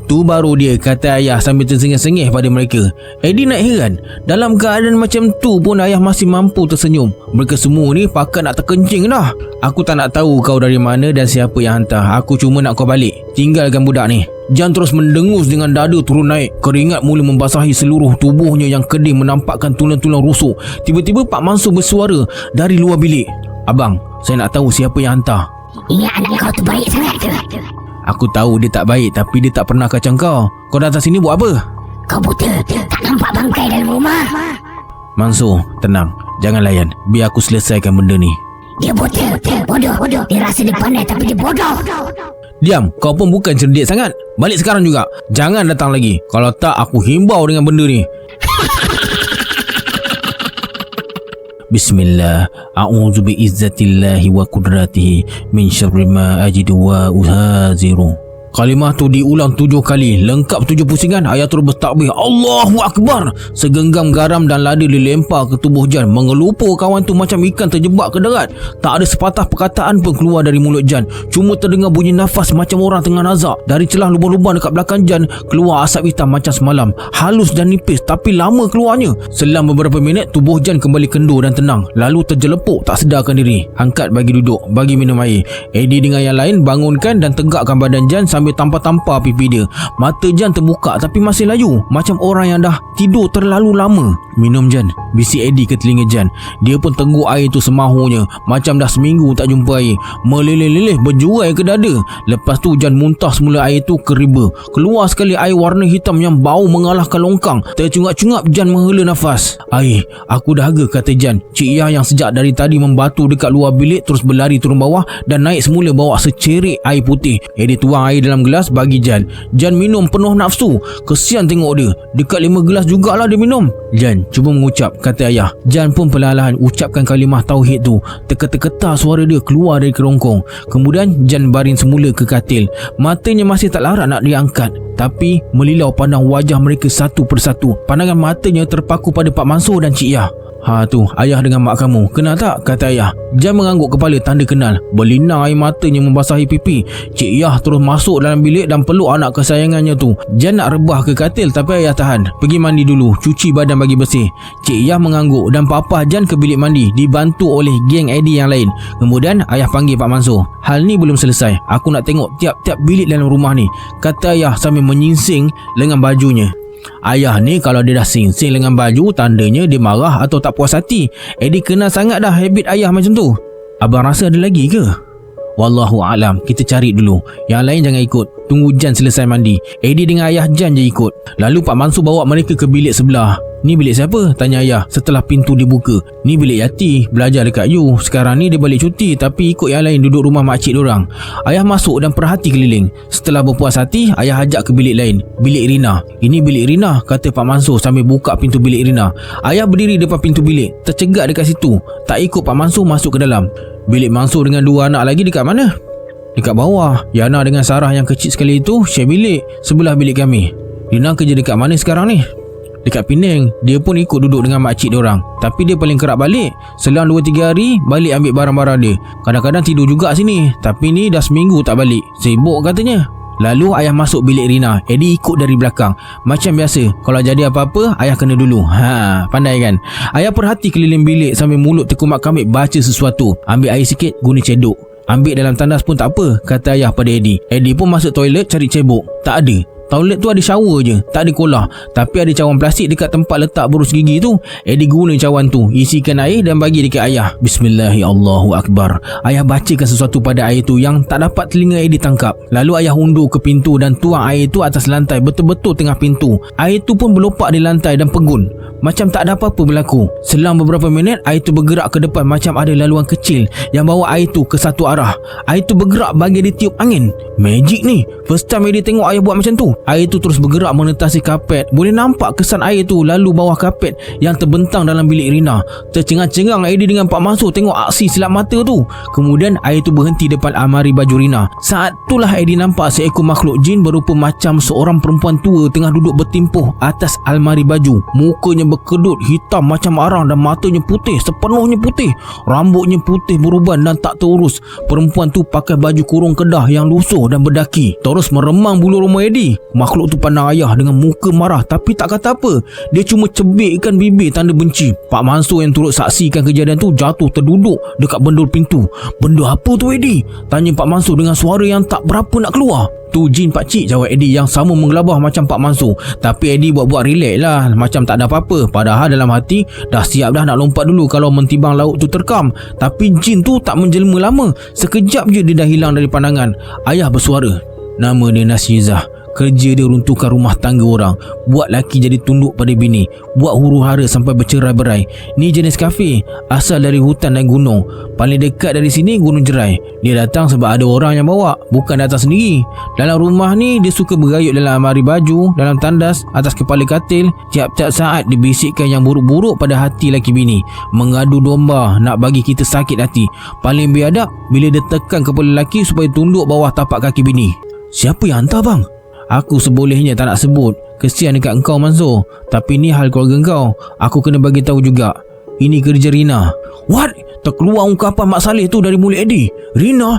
Tu baru dia, kata ayah sambil tersengih-sengih pada mereka. Eddie nak heran, dalam keadaan macam tu pun ayah masih mampu tersenyum. Mereka semua ni pakat nak terkencing dah. Aku tak nak tahu kau dari mana dan siapa yang hantar. Aku cuma nak kau balik. Tinggalkan budak ni. Jan terus mendengus dengan dada turun naik. Keringat mula membasahi seluruh tubuhnya yang kedih menampakkan tulang-tulang rusuk. Tiba-tiba Pak Mansur bersuara dari luar bilik. Abang, saya nak tahu siapa yang hantar. Ingat anak kau tu baik sangat ke? Aku tahu dia tak baik, tapi dia tak pernah kacang kau. Kau datang sini buat apa? Kau buta, tak nampak bangkai dalam rumah? Mansur, tenang. Jangan layan. Biar aku selesaikan benda ni. Dia buta, bodoh. Dia rasa dia pandai tapi dia bodoh. Diam, kau pun bukan cerdik sangat. Balik sekarang juga. Jangan datang lagi. Kalau tak, aku himbau dengan benda ni. Bismillah. A'udzu bi'izzatillahi wa qudratihi min syarri ma ajidu wa uhaziru. Kalimah tu diulang 7 kali. Lengkap 7 pusingan, ayah terus bertakbir. Allahu Akbar. Segenggam garam dan lada dilempar ke tubuh Jan. Mengelupur kawan tu macam ikan terjebak ke darat. Tak ada sepatah perkataan pun keluar dari mulut Jan. Cuma terdengar bunyi nafas macam orang tengah nazak. Dari celah lubang-lubang dekat belakang Jan keluar asap hitam macam semalam. Halus dan nipis tapi lama keluarnya. Selang beberapa minit tubuh Jan kembali kendur dan tenang. Lalu terjelepuk tak sedarkan diri. Angkat bagi duduk, bagi minum air. Eddie dengan yang lain bangunkan dan tegakkan badan Jan sambil tampar-tampar pipi dia. Mata Jan terbuka tapi masih layu, macam orang yang dah tidur terlalu lama. Minum Jan, bisik Eddie ke telinga Jan. Dia pun tengguk air tu semahunya, macam dah seminggu tak jumpa air. Meleleh-leleh berjuai ke dada. Lepas tu Jan muntah semula air tu ke riba. Keluar sekali air warna hitam yang bau mengalahkan longkang. Tercungap-cungap Jan menghela nafas. Air, aku dahaga, kata Jan. Cik Yah yang sejak dari tadi membatu dekat luar bilik terus berlari turun bawah dan naik semula bawa secerik air putih. Eddie tuang air dalam gelas bagi Jan. Jan minum penuh nafsu. Kesian tengok dia. Dekat 5 gelas jugalah dia minum. Jan, cuba mengucap, kata ayah. Jan pun perlahan-lahan ucapkan kalimah tauhid tu. Terketar-ketar suara dia keluar dari kerongkong. Kemudian Jan baring semula ke katil. Matanya masih tak larat nak diangkat, tapi melilau pandang wajah mereka satu persatu. Pandangan matanya terpaku pada Pak Mansur dan Cik Yah. Tu, ayah dengan mak kamu. Kenal tak? Kata ayah. Jan mengangguk kepala tanda kenal. Berlinang air matanya membasahi pipi. Cik Yah terus masuk dalam bilik dan peluk anak kesayangannya tu. Jan nak rebah ke katil tapi ayah tahan. Pergi mandi dulu, cuci badan bagi bersih. Cik Yah mengangguk dan papa Jan ke bilik mandi dibantu oleh geng Eddie yang lain. Kemudian ayah panggil Pak Mansur. Hal ni belum selesai. Aku nak tengok tiap-tiap bilik dalam rumah ni, kata ayah sambil menyingsing lengan bajunya. Ayah ni kalau dia dah sing-sing dengan baju, tandanya dia marah atau tak puas hati. Eddie kenal sangat dah habit ayah macam tu. Abang rasa ada lagi ke? Wallahu alam, kita cari dulu. Yang lain jangan ikut. Tunggu Jan selesai mandi. Eddie dengan ayah Jan je ikut. Lalu Pak Mansur bawa mereka ke bilik sebelah. Ni bilik siapa? Tanya ayah setelah pintu dibuka. Ni bilik Yati, belajar dekat you. Sekarang ni dia balik cuti tapi ikut yang lain duduk rumah makcik dorang. Ayah masuk dan perhati keliling. Setelah berpuas hati, ayah ajak ke bilik lain. Bilik Rina. Ini bilik Rina, kata Pak Mansur sambil buka pintu bilik Rina. Ayah berdiri depan pintu bilik, tercegat dekat situ. Tak ikut Pak Mansur masuk ke dalam. Bilik Mansur dengan 2 anak lagi dekat mana? Dekat bawah. Yana dengan Sarah yang kecil sekali itu share bilik sebelah bilik kami. Rina kerja dekat mana sekarang ni? Dekat Penang. Dia pun ikut duduk dengan makcik diorang. Tapi dia paling kerap balik. Selang 2-3 hari balik ambil barang-barang dia. Kadang-kadang tidur juga sini. Tapi ni dah seminggu tak balik. Sibuk katanya. Lalu ayah masuk bilik Rina. Eddie ikut dari belakang. Macam biasa, kalau jadi apa-apa ayah kena dulu. Pandai kan? Ayah perhati keliling bilik sambil mulut terkumat-kamit baca sesuatu. Ambil air sikit, guna cedok. Ambil dalam tandas pun tak apa, kata ayah pada Eddie. Eddie pun masuk toilet cari cebok. Tak ada. Toilet tu ada shower je, tak ada kolah. Tapi ada cawan plastik dekat tempat letak burus gigi tu. Eddie guna cawan tu, isikan air dan bagi dekat ayah. Bismillahirrahmanirrahim. Ayah bacakan sesuatu pada air tu yang tak dapat telinga Eddie tangkap. Lalu ayah undur ke pintu dan tuang air tu atas lantai, betul-betul tengah pintu. Air tu pun berlopak di lantai dan pegun, macam tak ada apa-apa berlaku. Selang beberapa minit, air tu bergerak ke depan macam ada laluan kecil yang bawa air tu ke satu arah. Air tu bergerak bagi ditiup angin. Magic ni. First time Eddie tengok ayah buat macam tu. air tu terus bergerak menetasi kapet. Boleh nampak kesan air tu lalu bawah kapet yang terbentang dalam bilik Rina. Tercengang-cengang Eddie dengan Pak Mansur tengok aksi silap mata tu. Kemudian air tu berhenti depan almari baju Rina. Saat itulah Eddie nampak seekor makhluk jin berupa macam seorang perempuan tua tengah duduk bertimpuh atas almari baju. Mukanya berkedut, hitam macam arang dan matanya putih, sepenuhnya putih. Rambutnya putih beruban dan tak terurus. Perempuan tu pakai baju kurung kedah yang lusuh dan berdaki. Terus meremang bulu roma Eddie. Makhluk tu pandang ayah dengan muka marah tapi tak kata apa. Dia cuma cebikkan bibir tanda benci. Pak Mansur yang turut saksikan kejadian tu jatuh terduduk dekat bendul pintu. "Benda apa tu Eddie?" tanya Pak Mansur dengan suara yang tak berapa nak keluar. "Tu jin pakcik," jawab Eddie yang sama menggelabah macam Pak Mansur. Tapi Eddie buat-buat relax lah, macam tak ada apa-apa. Padahal dalam hati dah siap dah nak lompat dulu kalau mentibang laut tu terkam. Tapi jin tu tak menjelma lama. Sekejap je dia dah hilang dari pandangan. Ayah bersuara, "Nama dia Nasizah. Kerja dia runtuhkan rumah tangga orang, buat laki jadi tunduk pada bini, buat huru-hara sampai bercerai-berai. Ni jenis kafe, asal dari hutan dan gunung. Paling dekat dari sini Gunung Jerai. Dia datang sebab ada orang yang bawa, bukan datang sendiri. Dalam rumah ni dia suka bergayut dalam almari baju, dalam tandas, atas kepala katil. Tiap-tiap saat dibisikkan yang buruk-buruk pada hati laki bini, mengadu domba nak bagi kita sakit hati. Paling biadab bila dia tekan kepala laki supaya tunduk bawah tapak kaki bini." "Siapa yang hantar bang?" "Aku sebolehnya tak nak sebut. Kesian dekat engkau Mansur. Tapi ni hal keluarga engkau. Aku kena bagi tahu juga. Ini kerja Rina." "What?" Terkeluar ungkapan Mak Saleh tu dari mulut Eddie. Rina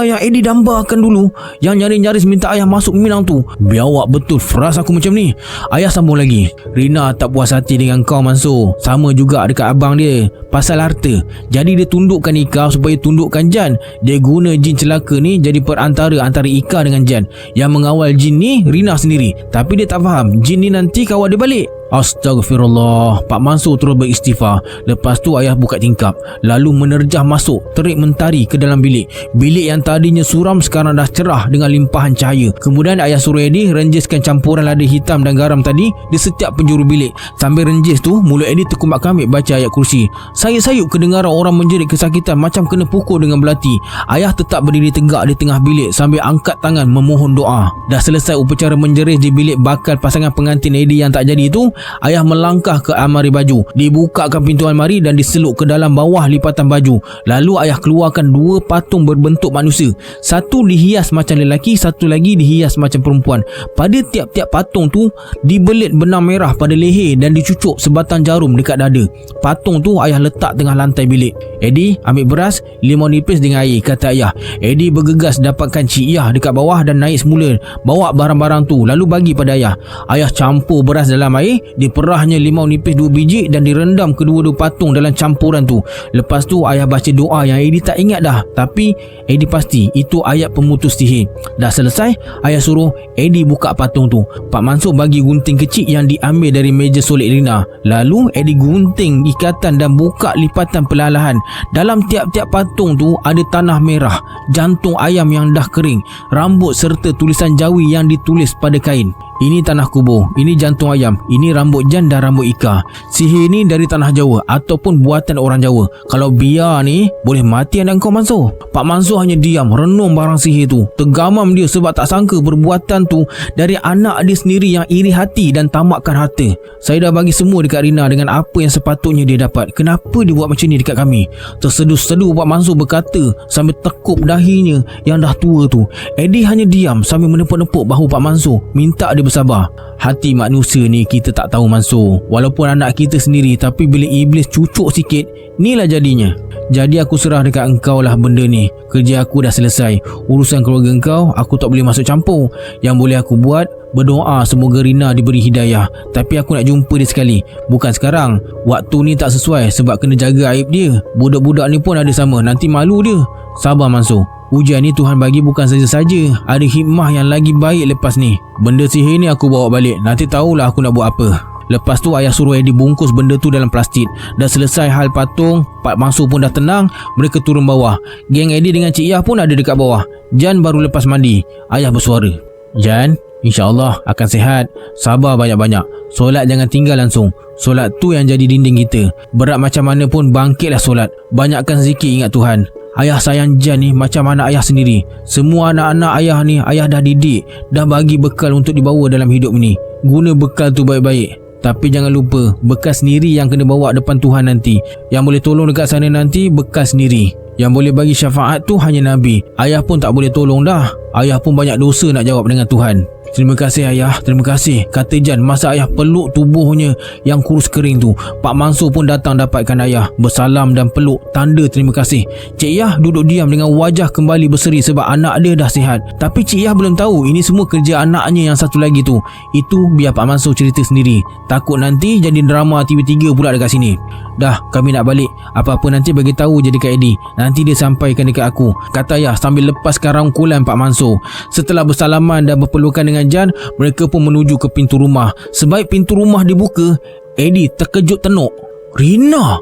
yang Eddie dambakan dulu, yang nyaris minta ayah masuk Minang tu. "Biawak betul fras aku macam ni." Ayah sambung lagi, "Rina tak puas hati dengan kau Mansur. Sama juga dekat abang dia, pasal harta. Jadi dia tundukkan Ika supaya tundukkan Jan. Dia guna jin celaka ni jadi perantara antara Ika dengan Jan. Yang mengawal jin ni Rina sendiri. Tapi dia tak faham jin ni nanti kawal dia balik." Astagfirullah. Pak Mansur terus beristighfar. Lepas tu ayah buka tingkap, lalu menerjah masuk, terik mentari ke dalam bilik. Bilik yang tadinya suram sekarang dah cerah dengan limpahan cahaya. Kemudian ayah suruh Eddie renjiskan campuran lada hitam dan garam tadi di setiap penjuru bilik. Sambil renjis tu, mulut Eddie terkumbak kamit baca ayat kursi. Sayup-sayup kedengaran orang menjerit kesakitan macam kena pukul dengan belati. Ayah tetap berdiri tegak di tengah bilik sambil angkat tangan memohon doa. Dah selesai upacara menjeris di bilik bakal pasangan pengantin Eddie yang tak jadi tu, ayah melangkah ke almari baju. Dibukakan pintu almari dan diseluk ke dalam bawah lipatan baju. Lalu ayah keluarkan 2 patung berbentuk manusia. Satu dihias macam lelaki, satu lagi dihias macam perempuan. Pada tiap-tiap patung tu dibelit benang merah pada leher dan dicucuk sebatang jarum dekat dada. Patung tu ayah letak tengah lantai bilik. "Eddie, ambil beras, limau nipis dengan air," kata ayah. Eddie bergegas dapatkan Cik Iyah dekat bawah dan naik semula bawa barang-barang tu lalu bagi pada ayah. Ayah campur beras dalam air, diperahnya limau nipis 2 biji dan direndam kedua-dua patung dalam campuran tu. Lepas tu ayah baca doa yang Eddie tak ingat dah, tapi Eddie pasti itu ayat pemutus sihir. Dah selesai, ayah suruh Eddie buka patung tu. Pak Mansur bagi gunting kecil yang diambil dari meja solik Rina. Lalu Eddie gunting ikatan dan buka lipatan perlahan-lahan. Dalam tiap-tiap patung tu ada tanah merah, jantung ayam yang dah kering, rambut serta tulisan Jawi yang ditulis pada kain. "Ini tanah kubur, ini jantung ayam, ini rambut Jan dan rambut Ika. Sihir ni dari tanah Jawa ataupun buatan orang Jawa. Kalau biar ni, boleh mati anak kau Mansur." Pak Mansur hanya diam renung barang sihir tu. Tergamam dia sebab tak sangka perbuatan tu dari anak dia sendiri yang iri hati dan tamakkan harta. "Saya dah bagi semua dekat Rina dengan apa yang sepatutnya dia dapat. Kenapa dia buat macam ni dekat kami?" Terseduh-seduh Pak Mansur berkata sambil tekup dahinya yang dah tua tu. Eddie hanya diam sambil menepuk-nepuk bahu Pak Mansur, minta dia bersabar. "Hati manusia ni kita tak tahu Mansur. Walaupun anak kita sendiri, tapi bila iblis cucuk sikit, nilah jadinya. Jadi aku serah dekat engkau lah benda ni. Kerja aku dah selesai. Urusan keluarga engkau aku tak boleh masuk campur. Yang boleh aku buat, berdoa semoga Rina diberi hidayah. Tapi aku nak jumpa dia sekali. Bukan sekarang. Waktu ni tak sesuai sebab kena jaga aib dia. Budak-budak ni pun ada sama. Nanti malu dia." "Sabar Mansur. Ujian ni Tuhan bagi bukan saja-saja. Ada hikmah yang lagi baik lepas ni. Benda sihir ni aku bawa balik. Nanti tahulah aku nak buat apa." Lepas tu ayah suruh Eddie bungkus benda tu dalam plastik. Dah selesai hal patung, Pak Mansur pun dah tenang. Mereka turun bawah. Geng Eddie dengan Cik Iyah pun ada dekat bawah. Jan baru lepas mandi. Ayah bersuara, "Jan, InsyaAllah akan sihat. Sabar banyak-banyak. Solat jangan tinggal langsung. Solat tu yang jadi dinding kita. Berat macam mana pun bangkitlah solat. Banyakkan zikir ingat Tuhan." Ayah sayang Jan ni macam anak ayah sendiri. Semua anak-anak ayah ni ayah dah didik, dah bagi bekal untuk dibawa dalam hidup ni. Guna bekal tu baik-baik. Tapi jangan lupa, bekal sendiri yang kena bawa depan Tuhan nanti. Yang boleh tolong dekat sana nanti bekal sendiri. Yang boleh bagi syafaat tu hanya Nabi. Ayah pun tak boleh tolong dah. Ayah pun banyak dosa nak jawab dengan Tuhan. Terima kasih ayah, terima kasih, kata Jan masa ayah peluk tubuhnya yang kurus kering tu. Pak Mansur pun datang dapatkan ayah, bersalam dan peluk tanda terima kasih. Cik Yah duduk diam dengan wajah kembali berseri sebab anak dia dah sihat. Tapi Cik Yah belum tahu ini semua kerja anaknya yang satu lagi tu. Itu biar Pak Mansur cerita sendiri. Takut nanti jadi drama TV3 pula dekat sini. Dah, kami nak balik. Apa-apa nanti bagi tahu je dekat Eddie. Nanti dia sampaikan dekat aku, kata ayah sambil lepaskan rangkulan Pak Mansur. Setelah bersalaman dan berpelukan dengan Jan, mereka pun menuju ke pintu rumah. Sebaik pintu rumah dibuka, Eddie terkejut tenuk. Rina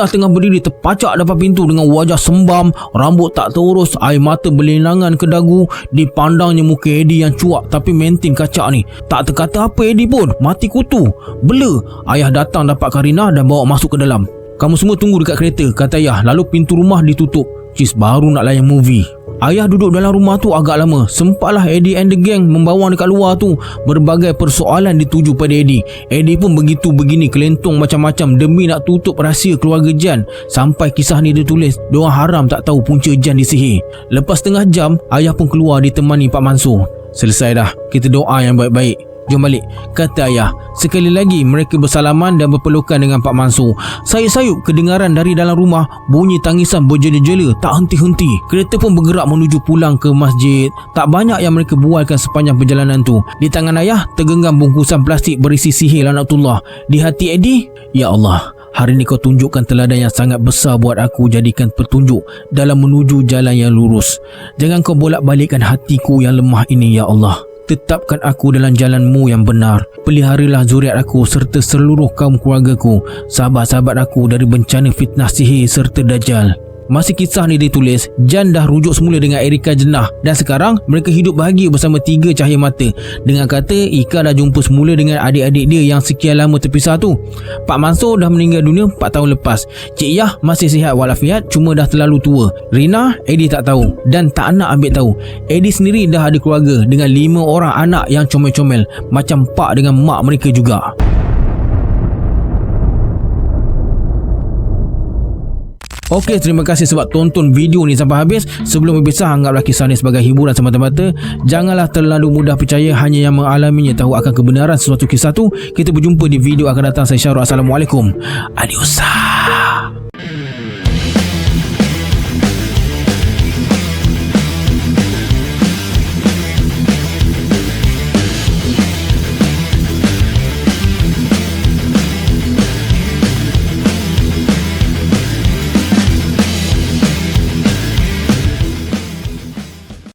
tengah berdiri terpacak depan pintu dengan wajah sembam, rambut tak terurus, air mata berlinangan ke dagu. Dipandangnya muka Eddie yang cuak tapi maintain kacak ni. Tak terkata apa Eddie pun, mati kutu. Bela, ayah datang dapatkan Rina dan bawa masuk ke dalam. Kamu semua tunggu dekat kereta, kata ayah. Lalu pintu rumah ditutup. Cis baru nak layan movie. Ayah duduk dalam rumah tu agak lama. Sempatlah Eddie and the gang membawang dekat luar tu. Berbagai persoalan dituju pada Eddie. Eddie pun begitu begini kelentong macam-macam demi nak tutup rahsia keluarga Jan. Sampai kisah ni ditulis, diorang haram tak tahu punca Jan disihir. Lepas setengah jam, ayah pun keluar ditemani Pak Mansur. Selesai dah, kita doa yang baik-baik. Jom balik, kata ayah. Sekali lagi mereka bersalaman dan berpelukan dengan Pak Mansur. Sayup-sayup kedengaran dari dalam rumah bunyi tangisan berjela-jela tak henti-henti. Kereta pun bergerak menuju pulang ke masjid. Tak banyak yang mereka bualkan sepanjang perjalanan tu. Di tangan ayah tergenggam bungkusan plastik berisi sihir laknatullah. Di hati Eddie, ya Allah, hari ni kau tunjukkan teladan yang sangat besar buat aku jadikan petunjuk dalam menuju jalan yang lurus. Jangan kau bolak-balikkan hatiku yang lemah ini ya Allah. Tetapkan aku dalam jalan-Mu yang benar. Peliharalah zuriat aku serta seluruh kaum keluargaku, sahabat-sahabat aku dari bencana fitnah sihir serta dajjal. Masa kisah ni ditulis, Jan dah rujuk semula dengan Erika Jenah dan sekarang mereka hidup bahagia bersama 3 cahaya mata. Dengan kata Ika dah jumpa semula dengan adik-adik dia yang sekian lama terpisah tu. Pak Mansur dah meninggal dunia 4 tahun lepas. Cik Yah masih sihat walafiat, cuma dah terlalu tua. Rina, Eddie tak tahu dan tak nak ambil tahu. Eddie sendiri dah ada keluarga dengan 5 orang anak yang comel-comel macam pak dengan mak mereka juga. Okey, terima kasih sebab tonton video ni sampai habis. Sebelum berpisah, anggaplah kisah ni sebagai hiburan semata-mata. Janganlah terlalu mudah percaya, hanya yang mengalaminya tahu akan kebenaran sesuatu kisah tu. Kita berjumpa di video akan datang. Saya Syarul. Assalamualaikum. Adios.